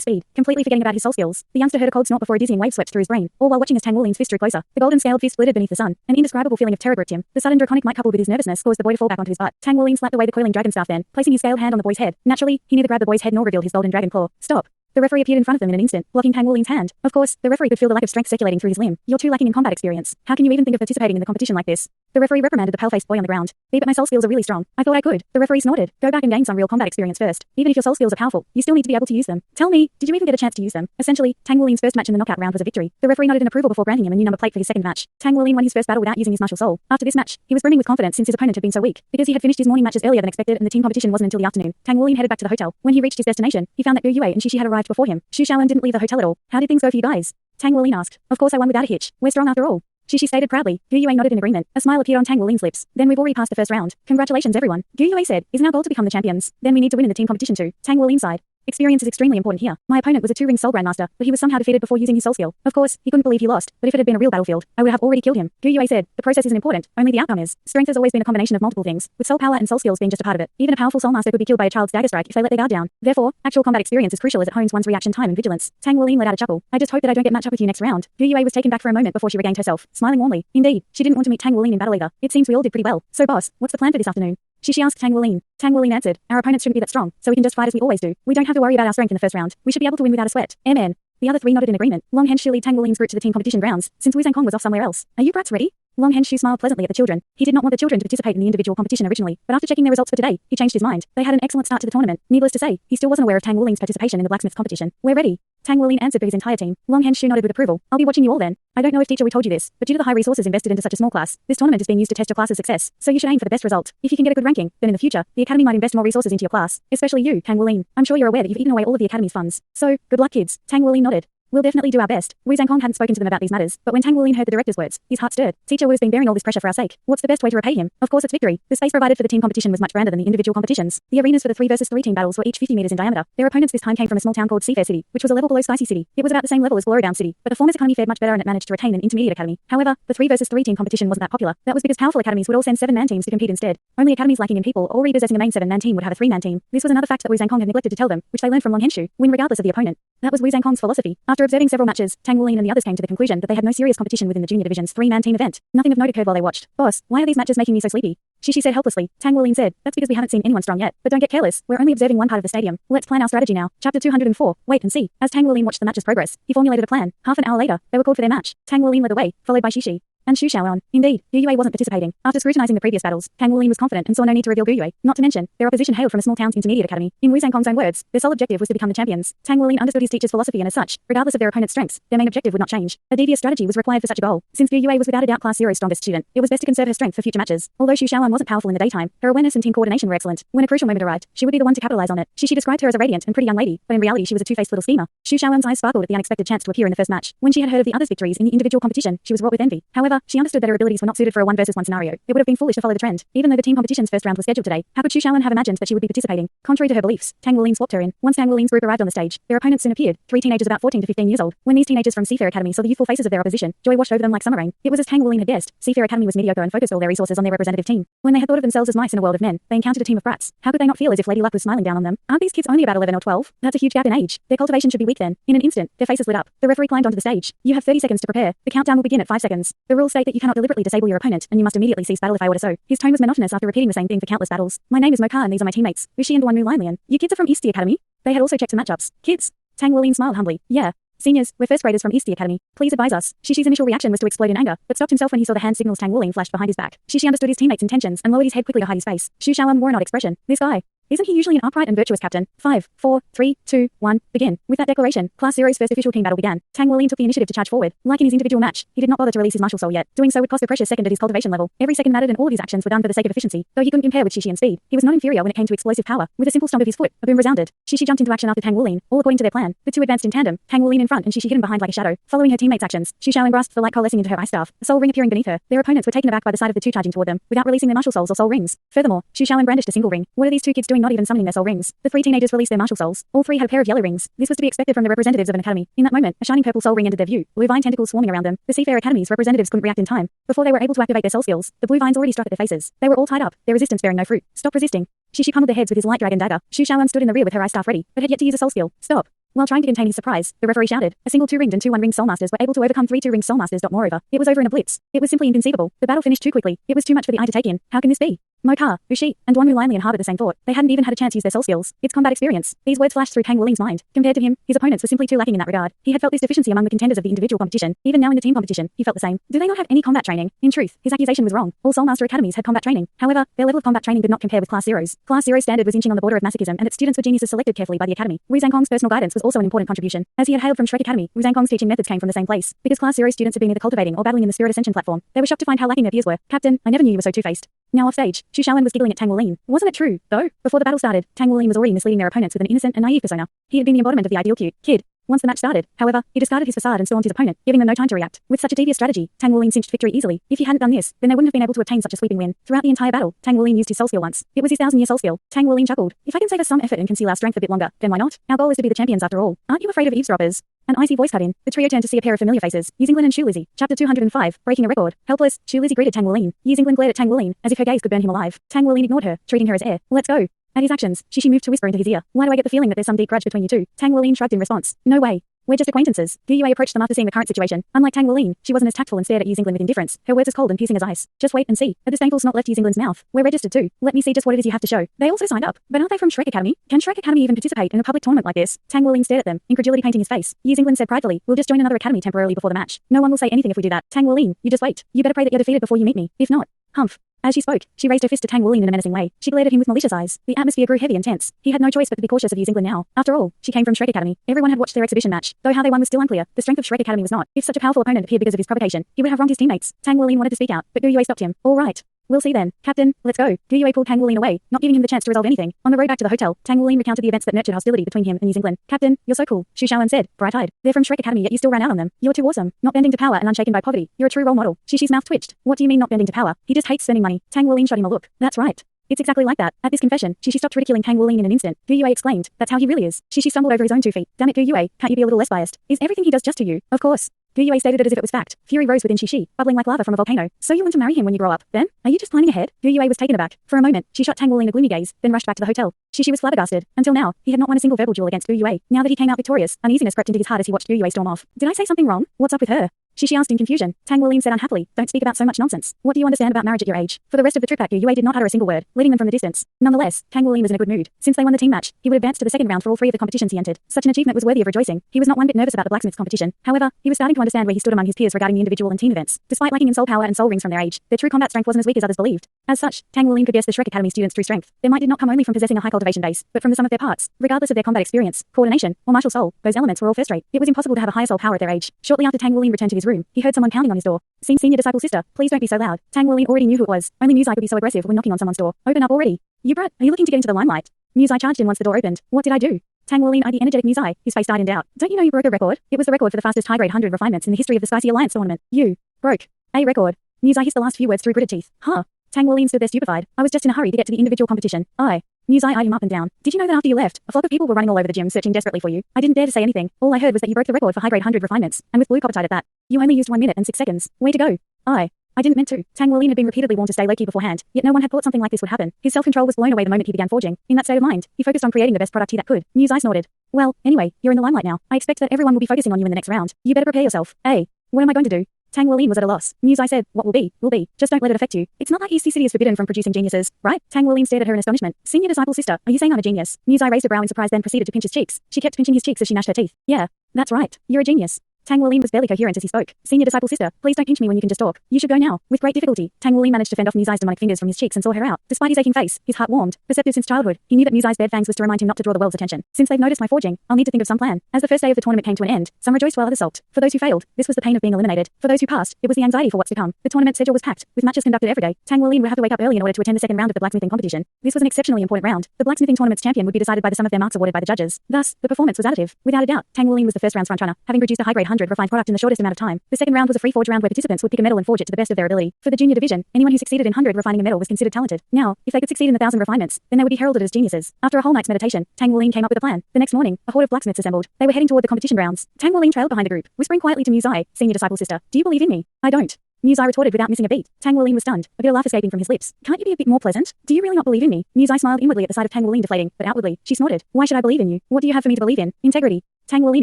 A: speed, completely forgetting about his soul skills. The youngster heard a cold snort before a dizzying wave swept through his brain, all while watching as Tang Wuling's fist drew closer. The golden scaled fist glittered beneath the sun. An indescribable feeling of terror gripped him. The sudden draconic might coupled with his nervousness caused the boy to fall back onto his butt. Tang Wuling slapped away the coiling dragon staff, then, placing his scaled hand on the boy's head. Naturally, he neither grabbed the boy's head nor revealed his golden dragon claw. Stop. The referee appeared in front of them in an instant, blocking Tang Wuling's hand. Of course, the referee could feel the lack of strength circulating through his limb. You're too lacking in combat experience. How can you even think of participating in the competition like this? The referee reprimanded the pale-faced boy on the ground. But my soul skills are really strong. I thought I could. The referee snorted. Go back and gain some real combat experience first. Even if your soul skills are powerful, you still need to be able to use them. Tell me, did you even get a chance to use them? Essentially, Tang Wuling's first match in the knockout round was a victory. The referee nodded in approval before granting him a new number plate for his second match. Tang Wuling won his first battle without using his martial soul. After this match, he was brimming with confidence since his opponent had been so weak. Because he had finished his morning matches earlier than expected and the team competition wasn't until the afternoon, Tang Wuling headed back to the hotel. When he reached his destination, he found that Gu Yue and Shishi had arrived before him. Xu Shaoan didn't leave the hotel at all. How did things go for you guys? Tang Wuling asked. Of course I won without a hitch. We're strong after all. Shishi stated proudly. Gu Yue nodded in agreement. A smile appeared on Tang Wuling's lips. Then we've already passed the first round. Congratulations everyone. Gu Yue said. Isn't our goal to become the champions? Then we need to win in the team competition too. Tang Wuling sighed. Experience is extremely important here. My opponent was a two-ring soul grandmaster, but he was somehow defeated before using his soul skill. Of course, he couldn't believe he lost, but if it had been a real battlefield, I would have already killed him. Gu Yue said, the process isn't important, only the outcome is. Strength has always been a combination of multiple things, with soul power and soul skills being just a part of it. Even a powerful soul master could be killed by a child's dagger strike if they let their guard down. Therefore, actual combat experience is crucial as it hones one's reaction time and vigilance. Tang Wuling let out a chuckle. I just hope that I don't get matched up with you next round. Gu Yue was taken back for a moment before she regained herself, smiling warmly. Indeed, she didn't want to meet Tang Wuling in battle either. It seems we all did pretty well. So boss, what's the plan for this afternoon? Shishi asked Tang Wuling. Tang Wuling answered, our opponents shouldn't be that strong, so we can just fight as we always do. We don't have to worry about our strength in the first round. We should be able to win without a sweat. Amen. The other three nodded in agreement. Long Henshu led Tang Wuling's group to the team competition grounds, since Wu Zhangkong was off somewhere else. Are you brats ready? Long Henshu smiled pleasantly at the children. He did not want the children to participate in the individual competition originally, but after checking their results for today, he changed his mind. They had an excellent start to the tournament. Needless to say, he still wasn't aware of Tang Wuling's participation in the blacksmith's competition. We're ready. Tang Wuling answered for his entire team. Long Henshu nodded with approval. I'll be watching you all then. I don't know if teacher we told you this, but due to the high resources invested into such a small class, this tournament is being used to test your class's success, so you should aim for the best result. If you can get a good ranking, then in the future, the academy might invest more resources into your class, especially you, Tang Wuling. I'm sure you're aware that you've eaten away all of the academy's funds. So, good luck kids. Tang Wuling nodded. We'll definitely do our best. Wu Zhangkong hadn't spoken to them about these matters, but when Tang Wuling heard the director's words, his heart stirred. Teacher Wu's been bearing all this pressure for our sake. What's the best way to repay him? Of course it's victory. The space provided for the team competition was much grander than the individual competitions. The arenas for the 3 versus 3 team battles were each 50 meters in diameter. Their opponents this time came from a small town called Seafair City, which was a level below Spicy City. It was about the same level as Gloriodown City, but the former's economy fared much better and it managed to retain an intermediate academy. However, the 3 versus 3 team competition wasn't that popular. That was because powerful academies would all send 7-man teams to compete instead. Only academies lacking in people or already possessing a main 7-man team would have a 3-man team. This was another fact that Wu Zhangkong had neglected to tell them, which they learned from Long Henshu. Win regardless of the opponent. That was Wu Zhangkong's philosophy. After observing several matches, Tang Wuling and the others came to the conclusion that they had no serious competition within the junior division's 3-man team event. Nothing of note occurred while they watched. Boss, why are these matches making me so sleepy? Shishi said helplessly. Tang Wuling said, that's because we haven't seen anyone strong yet. But don't get careless, we're only observing one part of the stadium. Let's plan our strategy now. Chapter 204, wait and see. As Tang Wuling watched the match's progress, he formulated a plan. Half an hour later, they were called for their match. Tang Wuling led the way, followed by Shishi and Xu Shaoan. Indeed, Gu Yue wasn't participating. After scrutinizing the previous battles, Tang Wuling was confident and saw no need to reveal Gu Yue. Not to mention, their opposition hailed from a small town's intermediate academy. In Wu Zhangkong's own words, their sole objective was to become the champions. Tang Wuling understood his teacher's philosophy and as such, regardless of their opponent's strengths, their main objective would not change. A devious strategy was required for such a goal. Since Gu Yue was without a doubt Class 0's strongest student, it was best to conserve her strength for future matches. Although Xu Shaoan wasn't powerful in the daytime, her awareness and team coordination were excellent. When a crucial moment arrived, she would be the one to capitalize on it. She described her as a radiant and pretty young lady, but in reality she was a two-faced little schemer. Xu Shaoan's eyes sparkled at the unexpected chance to appear in the first match. When she had heard of the others' victories in the individual competition, she was wrought with envy. However, she understood that her abilities were not suited for a 1 versus 1 scenario. It would have been foolish to follow the trend. Even though the team competition's first round was scheduled today, how could Xu Shaoan have imagined that she would be participating? Contrary to her beliefs, Tang Wuling swapped her in. Once Tang Wuling's group arrived on the stage, their opponents soon appeared, 3 teenagers about 14 to 15 years old. When these teenagers from Seafair Academy saw the youthful faces of their opposition, joy washed over them like summer rain. It was as Tang Wuling had guessed. Seafair Academy was mediocre and focused all their resources on their representative team. When they had thought of themselves as mice in a world of men, they encountered a team of brats. How could they not feel as if Lady Luck was smiling down on them? Aren't these kids only about 11 or 12? That's a huge gap in age. Their cultivation should be weak then. In an instant, their faces lit up. The referee climbed onto the stage. You have 30 seconds to prepare. The countdown will begin at 5 seconds. The rules state that you cannot deliberately disable your opponent, and you must immediately cease battle if I order so. His tone was monotonous after repeating the same thing for countless battles. My name is Mocha and these are my teammates, Ushi and Duanmu Lianlian. You kids are from Eastie Academy? They had also checked the matchups. Kids? Tang Wuling smiled humbly. Yeah. Seniors, we're first graders from Eastie Academy. Please advise us. Shishi's initial reaction was to explode in anger, but stopped himself when he saw the hand signals Tang Wuling flashed behind his back. Shishi understood his teammates' intentions and lowered his head quickly to hide his face. Xu Shaoan wore an odd expression. This guy. Isn't he usually an upright and virtuous captain? 5, 4, 3, 2, 1, begin. With that declaration, Class Zero's first official team battle began. Tang Wuling took the initiative to charge forward. Like in his individual match, he did not bother to release his martial soul yet. Doing so would cost a precious second at his cultivation level. Every second mattered and all of his actions were done for the sake of efficiency. Though he couldn't compare with Shishi in speed, he was not inferior when it came to explosive power. With a simple stomp of his foot, a boom resounded. Shishi jumped into action after Tang Wuling, all according to their plan. The two advanced in tandem, Tang Wuling in front and Shishi hidden behind like a shadow. Following her teammates' actions, Xu Shaoan grasped the light coalescing into her ice staff, a soul ring appearing beneath her. Their opponents were taken aback by the sight of the two charging toward them, without releasing their martial souls or soul rings. Furthermore, Xu Shaoan brandished a single ring. What are these two kids doing not even summoning their soul rings? The three teenagers released their martial souls. All three had a pair of yellow rings. This was to be expected from the representatives of an academy. In that moment, a shining purple soul ring entered their view, blue vine tentacles swarming around them. The Seafair Academy's representatives couldn't react in time. Before they were able to activate their soul skills, the blue vines already struck at their faces. They were all tied up, their resistance bearing no fruit. Stop resisting. Shishi pummeled their heads with his light dragon dagger. Xu Shaoan stood in the rear with her ice staff ready, but had yet to use a soul skill. Stop. While trying to contain his surprise, the referee shouted. A single 2-ringed and 2 1-ringed soulmasters were able to overcome 3 2-ringed soulmasters. Moreover, it was over in a blitz. It was simply inconceivable. The battle finished too quickly. It was too much for the eye to take in. How can this be? Mokar, Ushi, and Duanwu Linely and harbored the same thought. They hadn't even had a chance to use their soul skills. It's combat experience. These words flashed through Tang Wuling's mind. Compared to him, his opponents were simply too lacking in that regard. He had felt this deficiency among the contenders of the individual competition. Even now in the team competition, he felt the same. Do they not have any combat training? In truth, his accusation was wrong. All Soulmaster academies had combat training. However, their level of combat training did not compare with Class Zero's. Class Zero's standard was inching on the border of masochism, and its students were geniuses selected carefully by the academy. Wu Zhangkong's personal guidance was also an important contribution. As he had hailed from Shrek Academy, Wu Zhangkong's teaching methods came from the same place. Because Class Zero students had been either cultivating or battling in the Spirit Ascension platform, they were shocked to find how lacking their peers were. Captain, I never knew you were so two-faced. Now off stage, Xu Shaoan was giggling at Tang Wuling. Wasn't it true, though? Before the battle started, Tang Wuling was already misleading their opponents with an innocent and naive persona. He had been the embodiment of the ideal cute kid. Once the match started, however, he discarded his facade and stormed his opponent, giving them no time to react. With such a devious strategy, Tang Wuling cinched victory easily. If he hadn't done this, then they wouldn't have been able to obtain such a sweeping win. Throughout the entire battle, Tang Wuling used his soul skill once. It was his 1,000-year soul skill. Tang Wuling chuckled. If I can save us some effort and conceal our strength a bit longer, then why not? Our goal is to be the champions after all. Aren't you afraid of eavesdroppers? An icy voice cut in. The trio turned to see a pair of familiar faces. Yizinglin and Shu Lizzie. Chapter 205. Breaking a record. Helpless, Shu Lizzie greeted Tang Wuling. Yizinglin glared at Tang Wuling, as if her gaze could burn him alive. Tang Wuling ignored her, treating her as air. Let's go. At his actions, Shishi moved to whisper into his ear. Why do I get the feeling that there's some deep grudge between you two? Tang Wuling shrugged in response. No way. We're just acquaintances. Gu Yue approached them after seeing the current situation. Unlike Tang Wuling, she wasn't as tactful and stared at Yizinglin with indifference. Her words as cold and piercing as ice. Just wait and see. A disdainful snot left Yizinglin's mouth. We're registered too. Let me see just what it is you have to show. They also signed up. But aren't they from Shrek Academy? Can Shrek Academy even participate in a public tournament like this? Tang Wuling stared at them, incredulity painting his face. Yizinglin said pridefully, we'll just join another academy temporarily before the match. No one will say anything if we do that. Tang Wuling, you just wait. You better pray that you're defeated before you meet me. If not, humph. As she spoke, she raised her fist to Tang Wuling in a menacing way. She glared at him with malicious eyes. The atmosphere grew heavy and tense. He had no choice but to be cautious of Yizinglin now. After all, she came from Shrek Academy. Everyone had watched their exhibition match. Though how they won was still unclear, the strength of Shrek Academy was not. If such a powerful opponent appeared because of his provocation, he would have wronged his teammates. Tang Wuling wanted to speak out, but Gu Yue stopped him. All right. We'll see then. Captain, let's go. Gu Yue pulled Tang Wuling away, not giving him the chance to resolve anything. On the road back to the hotel, Tang Wuling recounted the events that nurtured hostility between him and Yizinglin. Captain, you're so cool, Xu Shaoan said, bright-eyed. They're from Shrek Academy yet you still ran out on them. You're too awesome. Not bending to power and unshaken by poverty. You're a true role model. Shishi's mouth twitched. What do you mean not bending to power? He just hates spending money. Tang Wuling shot him a look. That's right. It's exactly like that. At this confession, Shishi stopped ridiculing Tang Wuling in an instant. Gu Yue exclaimed, that's how he really is. Shishi stumbled over his own 2 feet. Damn it, Gu Yue, can't you be a little less biased? Is everything he does just to you? Of course. Gu Yue stated it as if it was fact. Fury rose within Shishi, bubbling like lava from a volcano. So you want to marry him when you grow up, then? Are you just planning ahead? Gu Yue was taken aback. For a moment, she shot Tang Wuling a gloomy gaze, then rushed back to the hotel. Shishi was flabbergasted. Until now, he had not won a single verbal duel against Gu Yue. Now that he came out victorious, uneasiness crept into his heart as he watched Gu Yue storm off. Did I say something wrong? What's up with her? Shishi asked in confusion. Tang Wuling said unhappily, don't speak about so much nonsense. What do you understand about marriage at your age? For the rest of the trip Gu Yue did not utter a single word, leading them from the distance. Nonetheless, Tang Wuling was in a good mood. Since they won the team match, he would advance to the second round for all 3 of the competitions he entered. Such an achievement was worthy of rejoicing. He was not one bit nervous about the blacksmith's competition. However, he was starting to understand where he stood among his peers regarding the individual and team events. Despite lacking in soul power and soul rings from their age, their true combat strength wasn't as weak as others believed. As such, Tang Wuling could guess the Shrek Academy students' true strength. Their might did not come only from possessing a high cultivation base, but from the sum of their parts. Regardless of their combat experience, coordination, or martial soul, those elements were all first rate. It was impossible to have a higher soul power at their age. Shortly after Tang Wuling returned to his room, he heard someone pounding on his door. Senior disciple sister, please don't be so loud. Tang Wuling already knew who it was. Only Muzai could be so aggressive when knocking on someone's door. Open up already. You brat, are you looking to get into the limelight? Muzai charged in once the door opened. What did I do? Tang Wuling eyed the energetic Muzai, his face died in doubt. Don't you know you broke a record? It was the record for the fastest high-grade 100 refinements in the history of the Spicy Alliance tournament. You broke a record. Muzai hissed the last few words through gritted teeth. Huh? Tang Wuling stood there stupefied. I was just in a hurry to get to the individual competition. Muzai eyed him up and down. Did you know that after you left, a flock of people were running all over the gym searching desperately for you? I didn't dare to say anything. All I heard was that you broke the record for high-grade 100 refinements, and with blue coppertide at that. You only used 1 minute and 6 seconds. Way to go. I didn't meant to. Tang Wuling had been repeatedly warned to stay low-key beforehand, yet no one had thought something like this would happen. His self-control was blown away the moment he began forging. In that state of mind, he focused on creating the best product he could. Muzai snorted. Well, anyway, you're in the limelight now. I expect that everyone will be focusing on you in the next round. You better prepare yourself. What am I going to do? Tang Wuling was at a loss. Muzai said, what will be, will be. Just don't let it affect you. It's not like East City is forbidden from producing geniuses, right? Tang Wuling stared at her in astonishment. Senior disciple sister, are you saying I'm a genius? Muzai raised a brow in surprise then proceeded to pinch his cheeks. She kept pinching his cheeks as she gnashed her teeth. Yeah, that's right. You're a genius. Tang Wuling was barely coherent as he spoke. Senior disciple sister, please don't pinch me when you can just talk. You should go now. With great difficulty, Tang Wuling managed to fend off Muzai's demonic fingers from his cheeks and saw her out. Despite his aching face, his heart warmed. Perceptive since childhood, he knew that Muzai's bared fangs was to remind him not to draw the world's attention. Since they've noticed my forging, I'll need to think of some plan. As the first day of the tournament came to an end, some rejoiced while others sulked. For those who failed, this was the pain of being eliminated. For those who passed, it was the anxiety for what's to come. The tournament schedule was packed, with matches conducted every day. Tang Wuling would have to wake up early in order to attend the second round of the blacksmithing competition. This was an exceptionally important round. The blacksmithing tournament's champion would be decided by the sum of their marks awarded by the judges. Thus, the performance was additive. Without a doubt, Tang Wuling was the first round's frontrunner, having produced a high-grade 100 refined product in the shortest amount of time. The second round was a free forge round where participants would pick a metal and forge it to the best of their ability. For the junior division, anyone who succeeded in 100 refining a metal was considered talented. Now, if they could succeed in the 1,000 refinements, then they would be heralded as geniuses. After a whole night's meditation, Tang Wuling came up with a plan. The next morning, a horde of blacksmiths assembled. They were heading toward the competition grounds. Tang Wuling trailed behind the group, whispering quietly to Muzai, senior disciple sister, "Do you believe in me?" "I don't." Muzai retorted without missing a beat. Tang Wuling was stunned, a bitter laugh escaping from his lips. "Can't you be a bit more pleasant? Do you really not believe in me?" Muzai smiled inwardly at the sight of Tang Wuling deflating, but outwardly, she snorted. "Why should I believe in you? What do you have for me to believe in?" "Integrity." Tang Wuling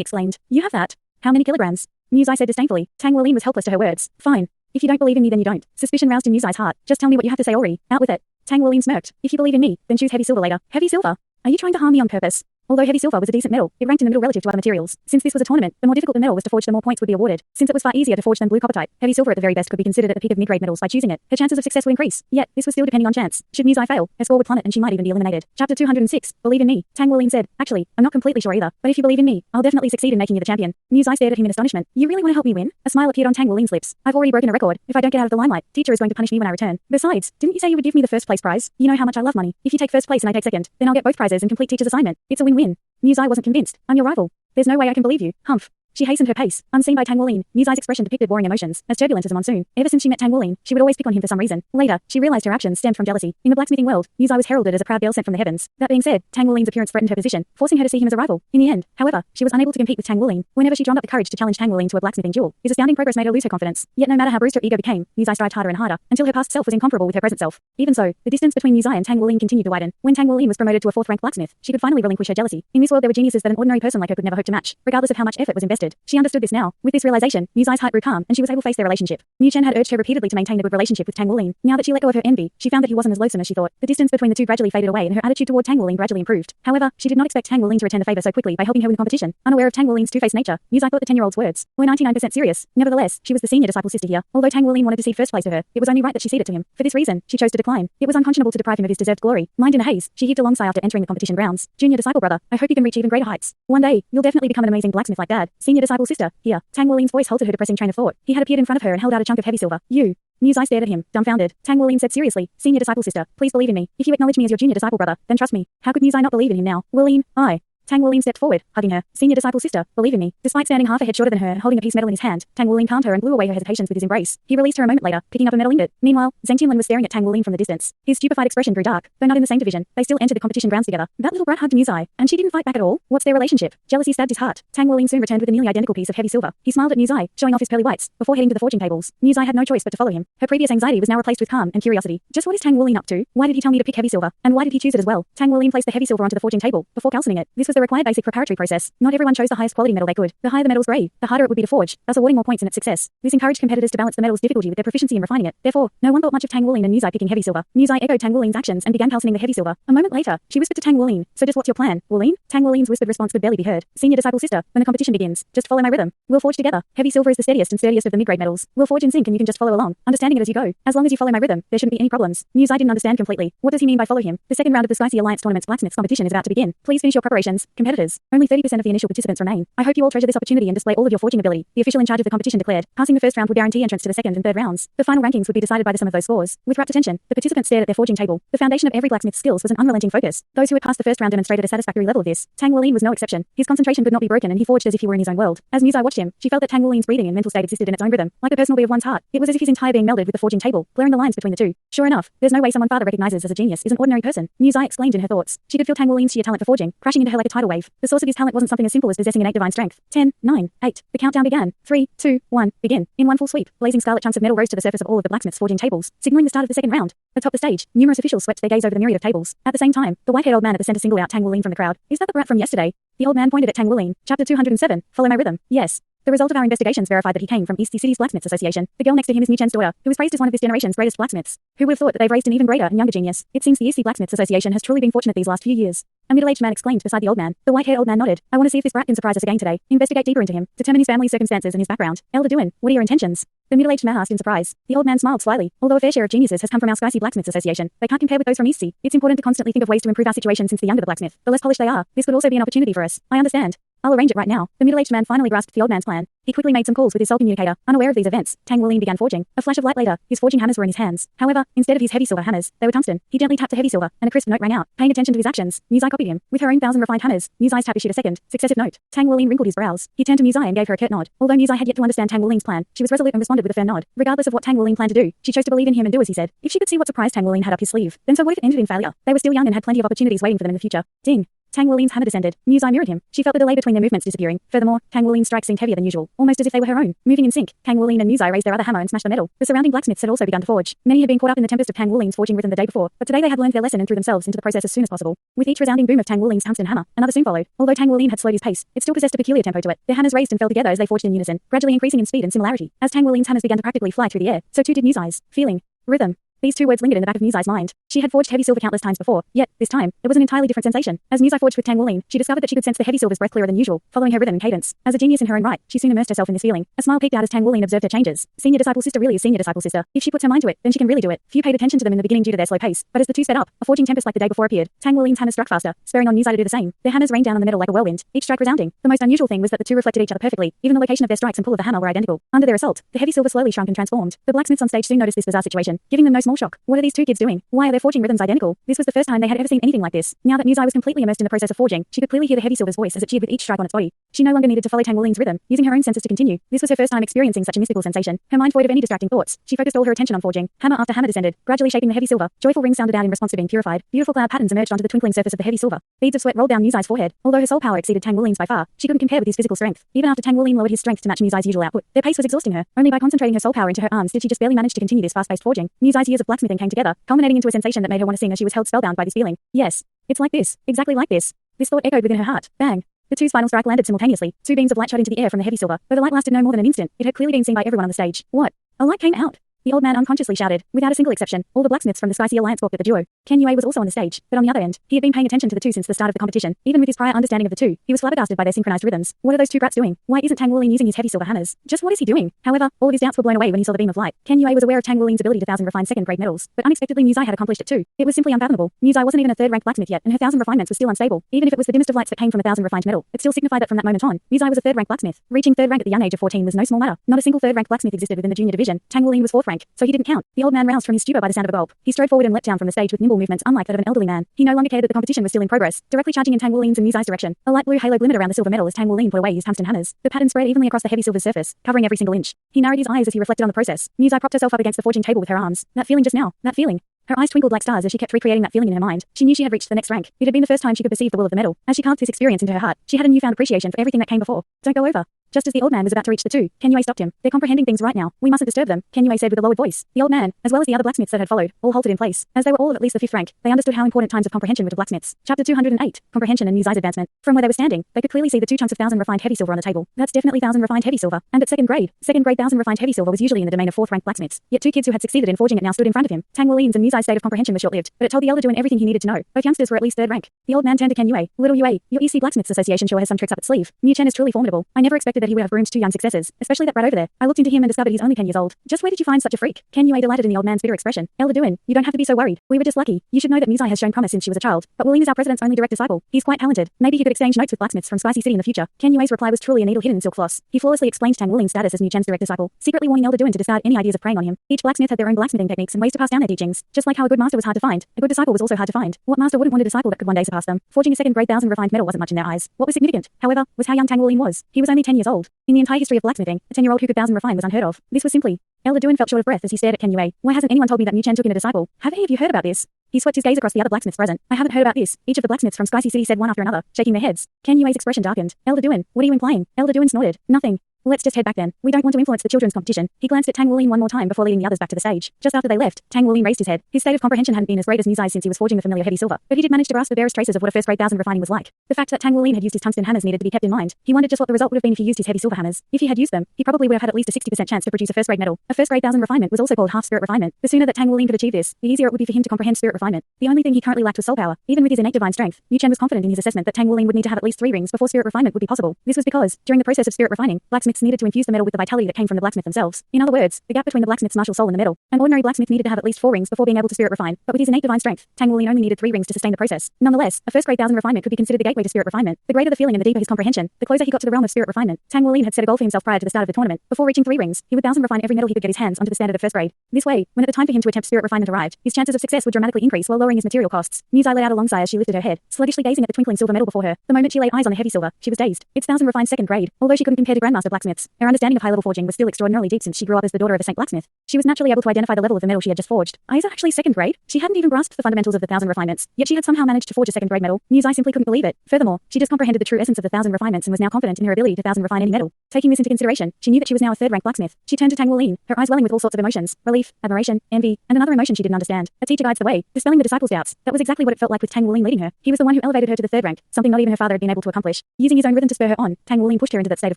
A: exclaimed. "You have that? How many kilograms?" Muzai said disdainfully. Tang Wuling was helpless to her words. "Fine. If you don't believe in me, then you don't." Suspicion roused in Muzai's heart. "Just tell me what you have to say, Ori. Out with it." Tang Wuling smirked. "If you believe in me, then choose heavy silver later." "Heavy silver? Are you trying to harm me on purpose?" Although heavy silver was a decent metal, it ranked in the middle relative to other materials. Since this was a tournament, the more difficult the metal was to forge, the more points would be awarded. Since it was far easier to forge than blue copper type, heavy silver at the very best could be considered at the peak of mid-grade metals by choosing it. Her chances of success would increase. Yet, this was still depending on chance. Should Muzai fail, her score would plummet and she might even be eliminated. Chapter 206, Believe in me. Tang Wuling said, "Actually, I'm not completely sure either, but if you believe in me, I'll definitely succeed in making you the champion." Muzai stared at him in astonishment. "You really want to help me win?" A smile appeared on Tang Wuling's lips. "I've already broken a record. If I don't get out of the limelight, teacher is going to punish me when I return. Besides, didn't you say you would give me the first place prize? You know how much I love money. If you take first place and I take second, then I'll get both prizes and complete teacher's assignment. It's a win-win." Muzai wasn't convinced. "I'm your rival. There's no way I can believe you." Humph. She hastened her pace. Unseen by Tang Wuling, Muzai's expression depicted warring emotions, as turbulent as a monsoon. Ever since she met Tang Wuling, she would always pick on him for some reason. Later, she realized her actions stemmed from jealousy. In the blacksmithing world, Muzai was heralded as a proud girl sent from the heavens. That being said, Tang Wuling's appearance threatened her position, forcing her to see him as a rival. In the end, however, she was unable to compete with Tang Wuling. Whenever she drummed up the courage to challenge Tang Wuling to a blacksmithing duel, his astounding progress made her lose her confidence. Yet no matter how bruised her ego became, Muzai strived harder and harder, until her past self was incomparable with her present self. Even so, the distance between Muzai and Tang Wuling continued to widen. When Tang Wuling was promoted to a 4th-rank blacksmith, she could finally relinquish her jealousy. In this world there were geniuses that an ordinary person like her could never hope to match, regardless of how much effort was invested. She understood this now. With this realization, Muzai's heart grew calm, and she was able to face their relationship. Mu Chen had urged her repeatedly to maintain a good relationship with Tang Wuling. Now that she let go of her envy, she found that he wasn't as loathsome as she thought. The distance between the two gradually faded away, and her attitude toward Tang Wuling gradually improved. However, she did not expect Tang Wuling to return the favor so quickly by helping her win the competition. Unaware of Tang Wuling's two-faced nature, Muzai thought the 10-year-old's words were 99% serious. Nevertheless, she was the senior disciple sister here. Although Tang Wuling wanted to cede first place to her, it was only right that she cede it to him. For this reason, she chose to decline. It was unconscionable to deprive him of his deserved glory. Mind in a haze, she heaved a long sigh after entering the competition grounds. "Junior disciple brother, I hope you can reach even greater heights. One day, you'll definitely become an amazing blacksmith like Dad." Senior disciple sister, here. Tang Wuling's voice halted her depressing train of thought. He had appeared in front of her and held out a chunk of heavy silver. "You." Muzai stared at him, dumbfounded. Tang Wuling said seriously, "Senior disciple sister, please believe in me. If you acknowledge me as your junior disciple brother, then trust me." How could Muzai not believe in him now? "Wuling, I." Tang Wuling stepped forward, hugging her. "Senior disciple sister, believe in me." Despite standing half a head shorter than her and holding a piece of metal in his hand, Tang Wuling calmed her and blew away her hesitations with his embrace. He released her a moment later, picking up a metal ingot. Meanwhile, Zhang Tianlin was staring at Tang Wuling from the distance. His stupefied expression grew dark. Though not in the same division, they still entered the competition grounds together. That little brat hugged Muzai, and she didn't fight back at all? What's their relationship? Jealousy stabbed his heart. Tang Wuling soon returned with a nearly identical piece of heavy silver. He smiled at Muzai, showing off his pearly whites, before heading to the forging tables. Muzai had no choice but to follow him. Her previous anxiety was now replaced with calm and curiosity. Just what is Tang Wuling up to? Why did he tell me to pick heavy silver? And why did he choose it as well? Tang Wuling placed the heavy silver onto the forging table, before calcining it. This was the required basic preparatory process. Not everyone chose the highest quality metal they could. The higher the metal's grade, the harder it would be to forge, thus awarding more points in its success. This encouraged competitors to balance the metal's difficulty with their proficiency in refining it. Therefore, no one thought much of Tang Wuling and Muzai picking heavy silver. Muzai echoed Tang Wuling's actions and began calcining the heavy silver. A moment later, she whispered to Tang Wuling, "So just what's your plan, Wuling?" Tang Wuling's whispered response could barely be heard. "Senior disciple sister, when the competition begins, just follow my rhythm. We'll forge together. Heavy silver is the steadiest and sturdiest of the mid-grade metals. We'll forge in sync and you can just follow along, understanding it as you go. As long as you follow my rhythm, there shouldn't be any problems." Muzai didn't understand completely. What does he mean by follow him? The second round of the Sky Sea Alliance Tournament's blacksmiths competition is about to begin. Please finish your preparations, competitors. Only 30% of the initial participants remain. I hope you all treasure this opportunity and display all of your forging ability. The official in charge of the competition declared. Passing the first round would guarantee entrance to the second and third rounds. The final rankings would be decided by the sum of those scores. With rapt attention, the participants stared at their forging table. The foundation of every blacksmith's skills was an unrelenting focus. Those who had passed the first round demonstrated a satisfactory level of this. Tang Wuling was no exception. His concentration could not be broken and he forged as if he were in his own world. As Muzai watched him, she felt that Tang Wuling's breathing and mental state existed in its own rhythm, like the personal beat of one's heart. It was as if his entire being melded with the forging table, blurring the lines between the two. Sure enough, there's no way someone father recognizes as a genius is an ordinary person. Muzai exclaimed in her thoughts. She could feel Tang Wuling's sheer talent for forging, crashing into her like a tidal wave. The source of his talent wasn't something as simple as possessing innate divine strength. 10, 9, 8. The countdown began. 3, 2, 1, begin. In one full sweep, blazing scarlet chunks of metal rose to the surface of all of the blacksmiths' forging tables, signaling the start of the second round. Atop the stage, numerous officials swept their gaze over the myriad of tables. At the same time, the white-haired old man at the center singled out Tang Wuling from the crowd. "Is that the brat from yesterday?" The old man pointed at Tang Wuling. Chapter 207. Follow my rhythm. Yes. The result of our investigations verified that he came from East City's Blacksmiths Association. The girl next to him is Mu Chen's daughter, who was praised as one of this generation's greatest blacksmiths. Who would have thought that they've raised an even greater and younger genius? It seems the East Blacksmiths Association has truly been fortunate these last few years. A middle-aged man exclaimed beside the old man. The white-haired old man nodded. I want to see if this brat can surprise us again today. Investigate deeper into him. Determine his family's circumstances and his background. Elder Douin, what are your intentions? The middle-aged man asked in surprise. The old man smiled slyly. Although a fair share of geniuses has come from our Sky Sea Blacksmiths Association, they can't compare with those from East Sea. It's important to constantly think of ways to improve our situation since the younger the blacksmith, the less polished they are. This could also be an opportunity for us. I understand. I'll arrange it right now. The middle-aged man finally grasped the old man's plan. He quickly made some calls with his soul communicator. Unaware of these events, Tang Wuling began forging. A flash of light later, his forging hammers were in his hands. However, instead of his heavy silver hammers, they were tungsten. He gently tapped a heavy silver, and a crisp note rang out. Paying attention to his actions, Muzai copied him. With her own 1,000 refined hammers, Muzai's tap issued a second, successive note. Tang Wuling wrinkled his brows. He turned to Muzai and gave her a curt nod. Although Muzai had yet to understand Tang Wuling's plan, she was resolute and responded with a firm nod. Regardless of what Tang Wuling planned to do, she chose to believe in him and do as he said. If she could see what surprise Tang Wuling had up his sleeve, then so what if it ended in failure? They were still young and had plenty of opportunities waiting for them in the future. Ding. Tang Wuling's hammer descended. Muzai mirrored him. She felt the delay between their movements disappearing. Furthermore, Tang Wuling's strikes seemed heavier than usual, almost as if they were her own. Moving in sync, Tang Wuling and Muzai raised their other hammer and smashed the metal. The surrounding blacksmiths had also begun to forge. Many had been caught up in the tempest of Tang Wuling's forging rhythm the day before, but today they had learned their lesson and threw themselves into the process as soon as possible. With each resounding boom of Tang Wuling's tungsten hammer, another soon followed. Although Tang Wuling had slowed his pace, it still possessed a peculiar tempo to it. Their hammers raised and fell together as they forged in unison, gradually increasing in speed and similarity. As Tang Wuling's hammers began to practically fly through the air, so too did Muzai's. Feeling. Rhythm. These two words lingered in the back of Muzai's mind. She had forged heavy silver countless times before, yet, this time, it was an entirely different sensation. As Muzai forged with Tang Wuling, she discovered that she could sense the heavy silver's breath clearer than usual, following her rhythm and cadence. As a genius in her own right, she soon immersed herself in this feeling. A smile peeked out as Tang Wuling observed her changes. Senior disciple sister really is senior disciple sister. If she puts her mind to it, then she can really do it. Few paid attention to them in the beginning due to their slow pace, but as the two sped up, a forging tempest like the day before appeared. Tang Wuling's hammers struck faster, spurring on Muzai to do the same. Their hammers rained down on the metal like a whirlwind, each strike resounding. The most unusual thing was that the two reflected each other perfectly. Even the location of their strikes and pull of the hammer were identical. Under their assault, the heavy silver slowly shrunk and transformed. The blacksmiths on stage soon noticed this bizarre situation, giving them no small shock. What are these two kids doing? Why are their forging rhythms identical? This was the first time they had ever seen anything like this. Now that Muzai was completely immersed in the process of forging, she could clearly hear the heavy silver's voice as it cheered with each strike on its body. She no longer needed to follow Tang Wuling's rhythm, using her own senses to continue. This was her first time experiencing such a mystical sensation. Her mind void of any distracting thoughts, she focused all her attention on forging. Hammer after hammer descended, gradually shaping the heavy silver. Joyful rings sounded out in response to being purified. Beautiful cloud patterns emerged onto the twinkling surface of the heavy silver. Beads of sweat rolled down Muzai's forehead. Although her soul power exceeded Tang Wuling's by far, she couldn't compare with his physical strength. Even after Tang Wuling lowered his strength to match Muzai's usual output, their pace was exhausting her. Only by concentrating her soul power into her arms did she just barely manage to continue this fast-paced forging. Muzai's years of blacksmithing came together, culminating into a sensation that made her want to sing as she was held spellbound by this feeling. Yes. It's like this. Exactly like this. This thought echoed within her heart. Bang. The two's final strike landed simultaneously. Two beams of light shot into the air from the heavy silver. Though the light lasted no more than an instant, it had clearly been seen by everyone on the stage. What? A light came out. The old man unconsciously shouted. Without a single exception, all the blacksmiths from the Sky Sea Alliance balked at the duo. Ken Yue was also on the stage, but on the other end, he had been paying attention to the two since the start of the competition. Even with his prior understanding of the two, he was flabbergasted by their synchronized rhythms. What are those two brats doing? Why isn't Tang Wuling using his heavy silver hammers? Just what is he doing? However, all of his doubts were blown away when he saw the beam of light. Ken Yue was aware of Tang Wuling's ability to 1,000 refine second-grade metals, but unexpectedly Muzai had accomplished it too. It was simply unfathomable. Muzai wasn't even a third-ranked blacksmith yet, and her 1,000 refinements were still unstable. Even if it was the dimmest of lights that came from 1,000 refined metal, it still signified that from that moment on, Muzai was a third-ranked blacksmith. Reaching third rank at the young age of 14 was no small matter. Not a single third-ranked blacksmith existed within the junior division. Tang Wuling was fourth rank, so he didn't count. The old man roused from his stupor by the sound of a gulp. He strode forward and leapt down from the stage with nimble movements unlike that of an elderly man. He no longer cared that the competition was still in progress, directly charging in Tang Wuling's and Muzai's direction. A light blue halo glimmered around the silver metal as Tang Wuling put away his tungsten hammers. The pattern spread evenly across the heavy silver's surface, covering every single inch. He narrowed his eyes as he reflected on the process. Muzai propped herself up against the forging table with her arms. That feeling just now. That feeling. Her eyes twinkled like stars as she kept recreating that feeling in her mind. She knew she had reached the next rank. It had been the first time she could perceive the will of the metal. As she carved this experience into her heart, she had a newfound appreciation for everything that came before. Don't go over. Just as the old man was about to reach the two, Ken Yue stopped him. They're comprehending things right now. We mustn't disturb them, Ken Yue said with a lowered voice. The old man, as well as the other blacksmiths that had followed, all halted in place. As they were all of at least the fifth rank, they understood how important times of comprehension were to blacksmiths. Chapter 208, Comprehension and Muzai's Advancement. From where they were standing, they could clearly see the two chunks of 1,000 refined heavy silver on the table. That's definitely 1,000 refined heavy silver. And at second grade 1,000 refined heavy silver was usually in the domain of fourth-ranked blacksmiths. Yet two kids who had succeeded in forging it now stood in front of him. Tang Wuling's and Muzai's state of comprehension was short-lived, but it told the elder Douin everything he needed to know. Both youngsters were at least third rank. The old man turned to Ken Yue. Little Yue, your EC Blacksmiths Association sure has some tricks up its sleeve. Mu Chen is truly formidable. I never expected that he would have groomed two young successors, especially that brat over there. I looked into him and discovered he's only 10 years old. Just where did you find such a freak? Ken Yue delighted in the old man's bitter expression. Elder Douin, you don't have to be so worried. We were just lucky. You should know that Muzai has shown promise since she was a child, but Wuling is our president's only direct disciple. He's quite talented. Maybe he could exchange notes with blacksmiths from Sky Sea City in the future. Ken Yue's reply was truly a needle hidden in silk floss. He flawlessly explained Tang Wuling's status as Mu Chen's direct disciple, secretly warning Elder Douin to discard any ideas of preying on him. Each blacksmith had their own blacksmithing techniques and ways to pass down their teachings. Just like how a good master was hard to find, a good disciple was also hard to find. What master wouldn't want a disciple that could one day surpass them? Forging a second-grade 1,000 refined metal wasn't much in their eyes. What was significant, however, was how young Tang Wuling was. He was only 10 years old. In the entire history of blacksmithing, a 10-year-old who could 1,000 refine was unheard of. This was simply. Elder Douin felt short of breath as he stared at Ken Yue. Why hasn't anyone told me that Mu Chen took in a disciple? Have any of you heard about this? He swept his gaze across the other blacksmiths present. I haven't heard about this. Each of the blacksmiths from Sky Sea City said one after another, shaking their heads. Ken Yue's expression darkened. Elder Douin, what are you implying? Elder Douin snorted. Nothing. Let's just head back then. We don't want to influence the children's competition. He glanced at Tang Wuling one more time before leading the others back to the stage. Just after they left, Tang Wuling raised his head. His state of comprehension hadn't been as great as Mu's eyes since he was forging the familiar heavy silver, but he did manage to grasp the barest traces of what a first-grade 1000 refining was like. The fact that Tang Wuling had used his tungsten hammers needed to be kept in mind. He wondered just what the result would have been if he used his heavy silver hammers. If he had used them, he probably would have had at least a 60% chance to produce a first-grade metal. A first-grade 1000 refinement was also called half-spirit refinement. The sooner that Tang Wuling could achieve this, the easier it would be for him to comprehend spirit refinement. The only thing he currently lacked was soul power. Even with his innate divine strength, Mu Chen was confident in his assessment that Tang Wuling would need to have at least 3 rings before spirit refinement would be possible. This was because, during the process of spirit refining, blacksmiths needed to infuse the metal with the vitality that came from the blacksmith themselves. In other words, the gap between the blacksmith's martial soul and the metal. An ordinary blacksmith needed to have at least 4 rings before being able to spirit refine, but with his innate divine strength, Tang Wuling only needed 3 rings to sustain the process. Nonetheless, a first-grade 1000 refinement could be considered the gateway to spirit refinement. The greater the feeling and the deeper his comprehension, the closer he got to the realm of spirit refinement. Tang Wuling had set a goal for himself prior to the start of the tournament. Before reaching 3 rings, he would 1000 refine every metal he could get his hands onto the standard of first grade. This way, when at the time for him to attempt spirit refinement arrived, his chances of success would dramatically increase while lowering his material costs. Mu's eye let out a long sigh as she lifted her head, sluggishly gazing at the twinkling silver metal before her. The moment she laid eyes on the heavy silver, she was dazed. It's 1000 refined second grade. Although she couldn't compare to grandmaster blacksmiths, her understanding of high-level forging was still extraordinarily deep since she grew up as the daughter of a saint blacksmith. She was naturally able to identify the level of the metal she had just forged. Is that actually second grade? She hadn't even grasped the fundamentals of the 1000 refinements, yet she had somehow managed to forge a second-grade metal. Mu's eye simply couldn't believe it. Furthermore, she just comprehended the true essence of the 1000 refinements and was now confident in her ability to 1000 refine any metal. Taking this into consideration, she knew that she was now a third-rank blacksmith. She turned to Tang Wuling, her eyes welling with all sorts of emotions: relief, admiration, envy, and another emotion she didn't understand. A teacher guides the way, dispelling the disciples' doubts. That was exactly what it felt like with Tang Wuling leading her. He was the one who elevated her to the 3rd rank, something not even her father had been able to accomplish. Using his own rhythm to spur her on, Tang Wuling pushed her into that state of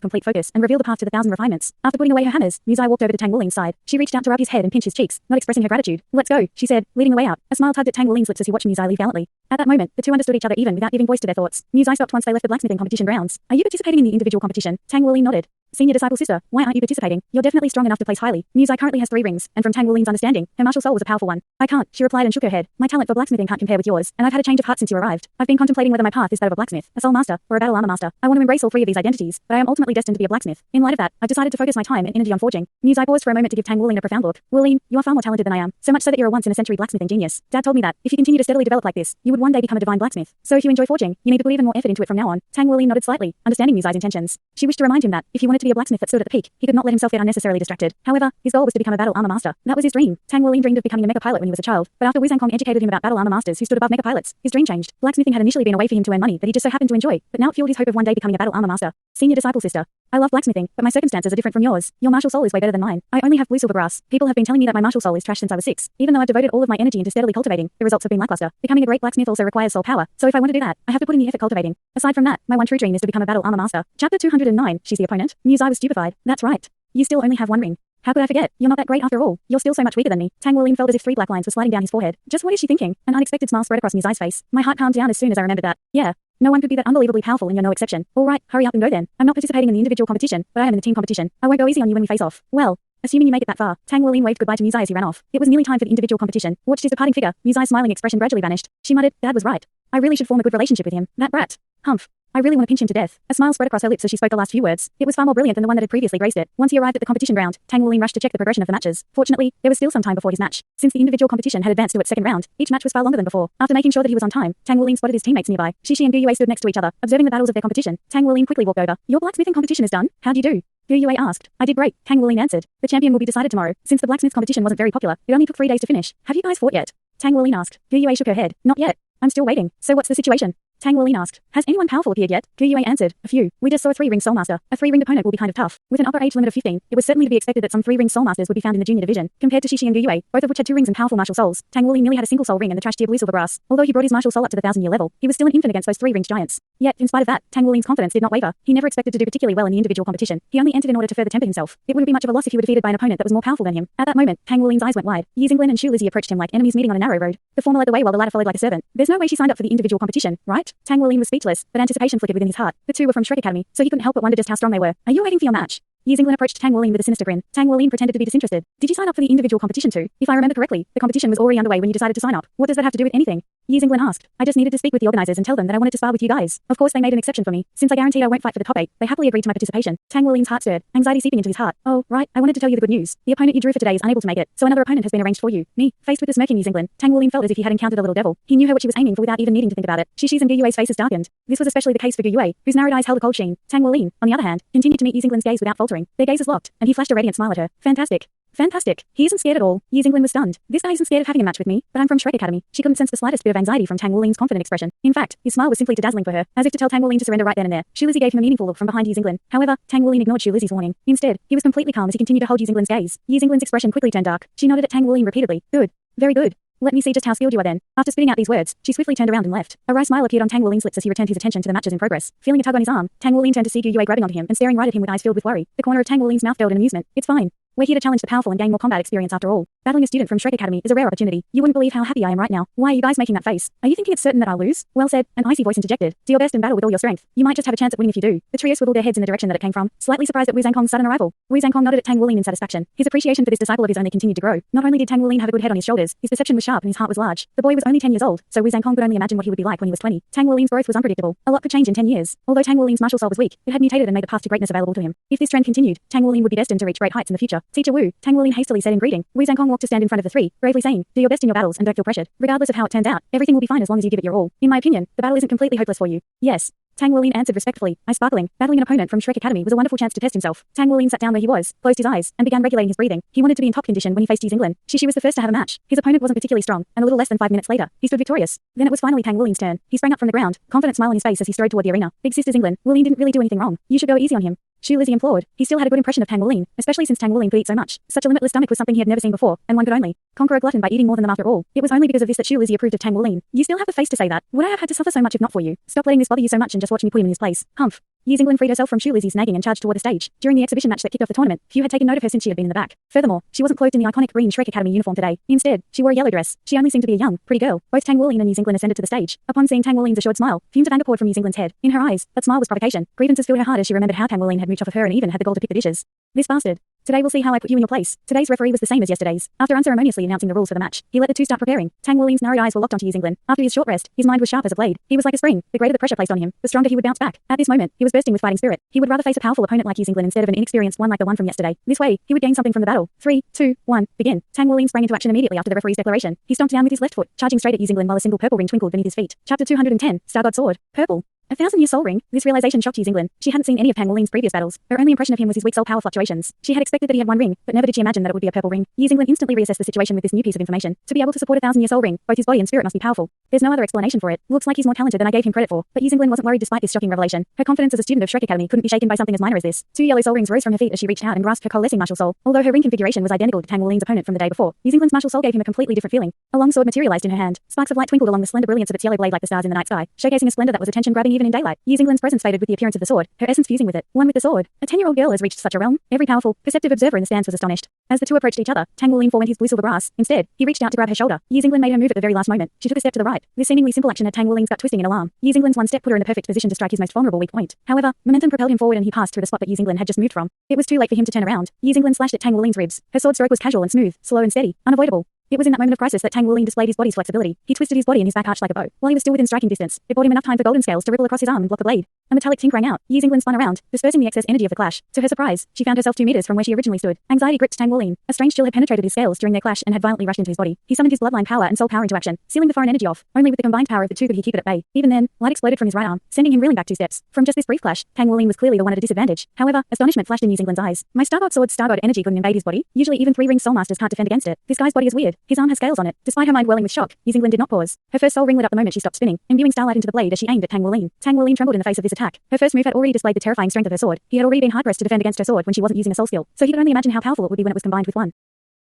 A: complete focus and revealed the path to the 1000 refinements. After putting away her hammers, Mu's eye walked over to Tang Wuling's side. She reached out to rub his head and pinch his cheeks, not expressing her gratitude. Let's go, she said, leading the way out. A smile tugged at Tang Wuling's lips as he watched Mu's eye leave gallantly. At that moment, the two understood each other even without giving voice to their thoughts. Mu's eye stopped once they left the blacksmithing competition grounds. Are you participating in the individual competition? Tang Wuling nodded. Senior disciple sister, why aren't you participating? You're definitely strong enough to place highly. Mu's eye currently has 3 rings, and from Tang Wuling's understanding, her martial soul was a powerful one. I can't, she replied and shook her head. My talent for blacksmithing can't compare with yours, and I've had a change of heart since you arrived. I've been contemplating whether my path is that of a blacksmith, a soul master, or a battle armor master. I want to embrace all 3 of these identities, but I am ultimately destined to be a blacksmith. In light of that, I've decided to focus my time and energy on forging. Mu's eye paused for a moment to give Tang Wuling a profound look. Wuling, you are far more talented than I am, so much so that you're a once-in-a-century blacksmithing genius. Dad told me that, if you continue to steadily develop like this, you would one day become a divine blacksmith. So if you enjoy forging, you need to put even more effort into it from now on. Tang Wuling nodded slightly, understanding Mu's eye's intentions. She wished to remind him that, if he wanted to be a blacksmith that stood at the peak, he could not let himself get unnecessarily distracted. However, his goal was to become a battle armor master. That was his dream. Tang Wuling dreamed of becoming a mecha pilot when he was a child, but after Wu Zhangkong educated him about battle armor masters who stood above mecha pilots, his dream changed. Blacksmithing had initially been a way for him to earn money that he just so happened to enjoy, but now it fueled his hope of one day becoming a battle armor master. Senior disciple sister, I love blacksmithing, but my circumstances are different from yours. Your martial soul is way better than mine. I only have blue silver grass. People have been telling me that my martial soul is trash since I was 6. Even though I've devoted all of my energy into steadily cultivating, the results have been lackluster. Becoming a great blacksmith also requires soul power, so if I want to do that, I have to put in the effort cultivating. Aside from that, my one true dream is to become a battle armor master. Chapter 209, she's the opponent. Mu's eye was stupefied. That's right. You still only have 1 ring. How could I forget? You're not that great after all. You're still so much weaker than me. Tang Wuling felt as if 3 black lines were sliding down his forehead. Just what is she thinking? An unexpected smile spread across Mu's eye's face. My heart calmed down as soon as I remembered that. Yeah. No one could be that unbelievably powerful and you're no exception. All right, hurry up and go then. I'm not participating in the individual competition, but I am in the team competition. I won't go easy on you when we face off. Well, assuming you make it that far. Tang Wuling waved goodbye to Mu's eye as he ran off. It was nearly time for the individual competition. Watched his departing figure. Mu's eye's smiling expression gradually vanished. She muttered, Dad was right. I really should form a good relationship with him. That brat. Humph. I really want to pinch him to death. A smile spread across her lips as she spoke the last few words. It was far more brilliant than the one that had previously graced it. Once he arrived at the competition ground, Tang Wuling rushed to check the progression of the matches. Fortunately, there was still some time before his match. Since the individual competition had advanced to its 2nd round, each match was far longer than before. After making sure that he was on time, Tang Wuling spotted his teammates nearby. Shishi and Gu Yue stood next to each other, observing the battles of their competition. Tang Wuling quickly walked over. Your blacksmithing competition is done? How'd you do? Gu Yue asked. I did great, Tang Wuling answered. The champion will be decided tomorrow. Since the blacksmith competition wasn't very popular, it only took 3 days to finish. Have you guys fought yet? Tang Wuling asked. Gu Yue shook her head. Not yet. I'm still waiting. So what's the situation? Tang Wuling asked. Has anyone powerful appeared yet? Gu Yue answered. A few. We just saw a 3-ring soulmaster. A 3-ringed opponent will be kind of tough. With an upper age limit of 15, it was certainly to be expected that some 3-ring soulmasters would be found in the junior division. Compared to Shishi and Gu Yue, both of which had 2 rings and powerful martial souls, Tang Wuling merely had a single soul ring and the trash tier blue silver brass. Although he brought his martial soul up to the 1000-year level, he was still an infant against those 3-ringed giants. Yet, in spite of that, Tang Wuling's confidence did not waver. He never expected to do particularly well in the individual competition. He only entered in order to further temper himself. It wouldn't be much of a loss if he were defeated by an opponent that was more powerful than him. At that moment, Tang Wuling's eyes went wide. Yi Xinglan and Shu Lizzie approached him like enemies meeting on a narrow road. The former led the way while the latter followed like a servant. There's no way she signed up for the individual competition, right? Tang Wuling was speechless, but anticipation flickered within his heart. The two were from Shrek Academy, so he couldn't help but wonder just how strong they were. Are you waiting for your match? Yi Xinglan approached Tang Wuling with a sinister grin. Tang Wuling pretended to be disinterested. Did you sign up for the individual competition too? If I remember correctly, the competition was already underway when you decided to sign up. What does that have to do with anything? Yi Xinglan asked. I just needed to speak with the organizers and tell them that I wanted to spar with you guys. Of course they made an exception for me. Since I guaranteed I won't fight for the top 8, they happily agreed to my participation. Tang Wuling's heart stirred, anxiety seeping into his heart. Oh, right, I wanted to tell you the good news. The opponent you drew for today is unable to make it, so another opponent has been arranged for you. Me. Faced with the smirking Yi Xinglan, Tang Wuling felt as if he had encountered a little devil. He knew her what she was aiming for without even needing to think about it. Shishi's and Gu Yue's faces darkened. This was especially the case for Gu Yue, whose narrowed eyes held a cold sheen. Tang Wuling, on the other hand, continued to meet Yi Xinglan's gaze without faltering. Their gazes locked, and he flashed a radiant smile at her. Fantastic. Fantastic. He isn't scared at all. Yi Xinglan was stunned. This guy isn't scared of having a match with me, but I'm from Shrek Academy. She couldn't sense the slightest bit of anxiety from Tang Wulin's confident expression. In fact, his smile was simply dazzling for her, as if to tell Tang Wulin to surrender right then and there. Shu Lizzie gave him a meaningful look from behind Yi Xinglan. However, Tang Wulin ignored Shu Lizzie's warning. Instead, he was completely calm as he continued to hold Yi Xinglan's gaze. Yi Xinglan's expression quickly turned dark. She nodded at Tang Wulin repeatedly. Good. Very good. Let me see just how skilled you are then. After spitting out these words, she swiftly turned around and left. A wry smile appeared on Tang Wulin's lips as he returned his attention to the matches in progress. Feeling a tug on his arm, Tang Wulin turned to see Gu Yue grabbing onto him and staring right at him with eyes filled with worry. The corner of Tang Wulin's mouth filled in amusement. It's fine. We're here to challenge the powerful and gain more combat experience after all. Battling a student from Shrek Academy is a rare opportunity. You wouldn't believe how happy I am right now. Why are you guys making that face? Are you thinking it's certain that I'll lose? Well said, an icy voice interjected. Do your best and battle with all your strength. You might just have a chance at winning if you do. The trio swiveled their heads in the direction that it came from, slightly surprised at Wu Zhangkong's sudden arrival. Wu Zhangkong nodded at Tang Wulin in satisfaction. His appreciation for this disciple of his only continued to grow. Not only did Tang Wulin have a good head on his shoulders, his perception was sharp and his heart was large. The boy was only 10 years old, so Wu Zhangkong could only imagine what he would be like when he was 20. Tang Wulin's growth was unpredictable. A lot could change in 10 years. Although Tang Wulin's martial soul was weak, it had mutated and made the path to greatness available to him. If this trend continued, Tang Wulin would be destined to reach great heights in the future. Teacher Wu, Tang Wulin hastily said in greeting. Wu Zhangkong walked to stand in front of the three, bravely saying, do your best in your battles and don't feel pressured. Regardless of how it turns out, everything will be fine as long as you give it your all. In my opinion, the battle isn't completely hopeless for you. Yes. Tang Wulin answered respectfully. Sparkling. Battling an opponent from Shrek Academy was a wonderful chance to test himself. Tang Wulin sat down where he was, closed his eyes, and began regulating his breathing. He wanted to be in top condition when he faced Yi Xinglan. She was the first to have a match. His opponent wasn't particularly strong, and a little less than 5 minutes later, he stood victorious. Then it was finally Tang Wulin's turn. He sprang up from the ground, confident smile on his face as he strode toward the arena. Big sister Xinglan, Wulin didn't really do anything wrong. You should go easy on him. Shu Lizzie implored. He still had a good impression of Tang Wulin, especially since Tang Wulin could eat so much. Such a limitless stomach was something he had never seen before, and one could only conquer a glutton by eating more than them after all. It was only because of this that Shu Lizzie approved of Tang Wulin. You still have the face to say that. Would I have had to suffer so much if not for you? Stop letting this bother you so much and just watch me put him in his place. Humph. Yi Xinglan freed herself from Shu Lizzie's nagging and charged toward the stage. During the exhibition match that kicked off the tournament, few had taken note of her since she had been in the back. Furthermore, she wasn't clothed in the iconic green Shrek Academy uniform today. Instead, she wore a yellow dress. She only seemed to be a young, pretty girl. Both Tang Wulin and Yi Xinglan ascended to the stage. Upon seeing Tang Wulin's assured smile, fumes of anger poured from Yi Xinglan's head. In her eyes, that smile was provocation. Grievances filled her heart as she remembered how Tang Wulin had mooched off of her and even had the gall to pick the dishes. This bastard. Today we'll see how I put you in your place. Today's referee was the same as yesterday's. After unceremoniously announcing the rules for the match, he let the two start preparing. Tang Wulin's narrowed eyes were locked onto Yi Xinglan. After his short rest, his mind was sharp as a blade. He was like a spring. The greater the pressure placed on him, the stronger he would bounce back. At this moment, he was bursting with fighting spirit. He would rather face a powerful opponent like Yi Xinglan instead of an inexperienced one like the one from yesterday. This way, he would gain something from the battle. 3, 2, 1, begin. Tang Wulin sprang into action immediately after the referee's declaration. He stomped down with his left foot, charging straight at Yi Xinglan while a single purple ring twinkled beneath his feet. Chapter 210, Star God Sword. Purple. 1,000-year soul ring. This realization shocked Yi Xinglan. She hadn't seen any of Tang Wulin's previous battles. Her only impression of him was his weak soul power fluctuations. She had expected that he had one ring, but never did she imagine that it would be a purple ring. Yi Xinglan instantly reassessed the situation with this new piece of information. To be able to support a 1,000-year soul ring, both his body and spirit must be powerful. There's no other explanation for it. Looks like he's more talented than I gave him credit for. But Yi Xinglan wasn't worried despite this shocking revelation. Her confidence as a student of Shrek Academy couldn't be shaken by something as minor as this. 2 yellow soul rings rose from her feet as she reached out and grasped her coalescing martial soul. Although her ring configuration was identical to Tang Wulin's opponent from the day before, Yi Xinglan's martial soul gave him a completely different feeling. A long sword materialized in her hand. Sparks of light twinkled along the slender brilliance of its yellow blade like the stars in the night sky, showcasing a splendor that was attention-grabbing even in daylight. Yi Xinglan's presence faded with the appearance of the sword, her essence fusing with it. One with the sword. A 10-year-old girl has reached such a realm. Every powerful, perceptive observer in the stands was astonished. As the two approached each other, Tang Wulin forewent his blue silver brass. Instead, he reached out to grab her shoulder. Yi Xinglan made her move at the very last moment. She took a step to the right. This seemingly simple action had Tang Wulin's gut twisting in alarm. Yi Xinglan's one step put her in the perfect position to strike his most vulnerable weak point. However, momentum propelled him forward and he passed through the spot that Yi Xinglan had just moved from. It was too late for him to turn around. Yi Xinglan slashed at Tang Wulin's ribs. Her sword stroke was casual and smooth, slow and steady, unavoidable. It was in that moment of crisis that Tang Wulin displayed his body's flexibility. He twisted his body and his back arched like a bow. While he was still within striking distance, it bought him enough time for golden scales to ripple across his arm and block the blade. A metallic tink rang out. Yi Xinglan spun around, dispersing the excess energy of the clash. To her surprise, she found herself 2 meters from where she originally stood. Anxiety gripped Tang Wulin. A strange chill had penetrated his scales during their clash and had violently rushed into his body. He summoned his bloodline power and soul power into action, sealing the foreign energy off. Only with the combined power of the two could he keep it at bay. Even then, light exploded from his right arm, sending him reeling back 2 steps. From just this brief clash, Tang Wulin was clearly the one at a disadvantage. However, astonishment flashed in Yi Xinglan's eyes. My Star God sword's Star God energy couldn't invade his body. Usually even 3-ringed soul masters can't defend against it. This guy's body is weird. His arm has scales on it. Despite her mind welling with shock, Yi Xinglan did not pause. Her first soul ring lit up the moment she stopped spinning, imbuing starlight into the blade as she aimed at Tang Wulin. Tang Wulin trembled in the face of this attack. Her first move had already displayed the terrifying strength of her sword. He had already been hard-pressed to defend against her sword when she wasn't using a soul skill, so he could only imagine how powerful it would be when it was combined with one.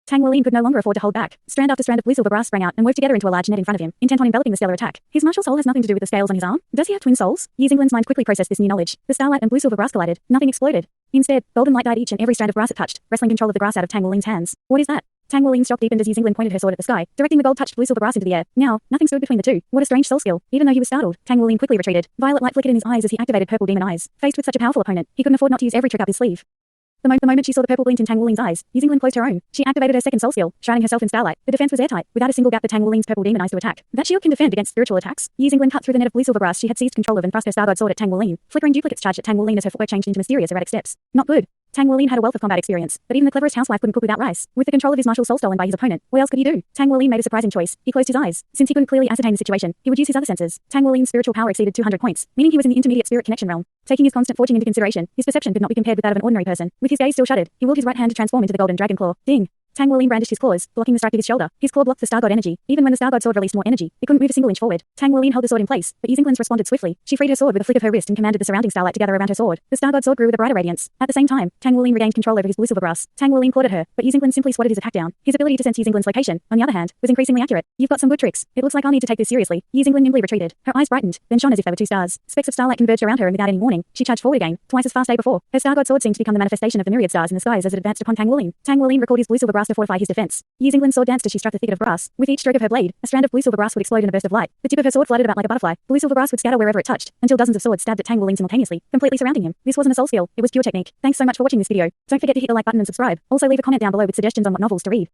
A: Tang Wulin could no longer afford to hold back. Strand after strand of blue silver brass sprang out and wove together into a large net in front of him, intent on enveloping the stellar attack. His martial soul has nothing to do with the scales on his arm. Does he have twin souls? Yi Xinglan's mind quickly processed this new knowledge. The starlight and blue silver brass collided. Nothing exploded. Instead, golden light dyed each and every strand of brass it touched, wresting control of the grass out of Tang Wulin's hands. What is that? Tang Wulin's shock deepened as Yi Xinglan pointed her sword at the sky, directing the gold-touched blue silver brass into the air. Now, nothing stood between the two. What a strange soul skill. Even though he was startled, Tang Wulin quickly retreated. Violet light flickered in his eyes as he activated purple demon eyes. Faced with such a powerful opponent, he couldn't afford not to use every trick up his sleeve. The moment she saw the purple glint in Tang Wulin's eyes, Yi Xinglan closed her own. She activated her second soul skill, shrouding herself in starlight. The defense was airtight, without a single gap for Tang Wulin's purple demon eyes to attack. That shield can defend against spiritual attacks. Yi Xinglan cut through the net of blue silver brass she had seized control of and thrust her Star God sword at Tang Wulin. Flickering duplicates charged at Tang Wulin as her footwork changed into mysterious erratic steps. Not good. Tang Wulin had a wealth of combat experience, but even the cleverest housewife couldn't cook without rice. With the control of his martial soul stolen by his opponent, what else could he do? Tang Wulin made a surprising choice. He closed his eyes. Since he couldn't clearly ascertain the situation, he would use his other senses. Tang Wulin's spiritual power exceeded 200 points, meaning he was in the intermediate spirit connection realm. Taking his constant forging into consideration, his perception could not be compared with that of an ordinary person. With his gaze still shuttered, he willed his right hand to transform into the golden dragon claw. Ding! Tang Wuling brandished his claws, blocking the strike with his shoulder. His claw blocked the Star God energy. Even when the Star God sword released more energy, it couldn't move a single inch forward. Tang Wuling held the sword in place, but Yizinglin's responded swiftly. She freed her sword with a flick of her wrist and commanded the surrounding starlight to gather around her sword. The Star God sword grew with a brighter radiance. At the same time, Tang Wuling regained control over his blue silver grass. Tang Wuling clawed at her, but Yizinglin simply swatted his attack down. His ability to sense Yizinglin's location, on the other hand, was increasingly accurate. You've got some good tricks. It looks like I'll need to take this seriously. Yizinglin nimbly retreated. Her eyes brightened, then shone as if they were two stars. Specks of starlight converged around her, and without any warning, she charged forward again, twice as fast as before. Her Star God sword seemed to become the manifestation of the myriad stars in the skies as it advanced upon Tang Wuling. Tang Wuling recalled his blue silver grass to fortify his defense. Yizinglin's sword danced as she struck the thicket of grass. With each stroke of her blade, a strand of blue silver grass would explode in a burst of light. The tip of her sword fluttered about like a butterfly. Blue silver grass would scatter wherever it touched, until dozens of swords stabbed at Tang Wuling simultaneously, completely surrounding him. This wasn't a soul skill, it was pure technique. Thanks so much for watching this video. Don't forget to hit the like button and subscribe. Also leave a comment down below with suggestions on what novels to read.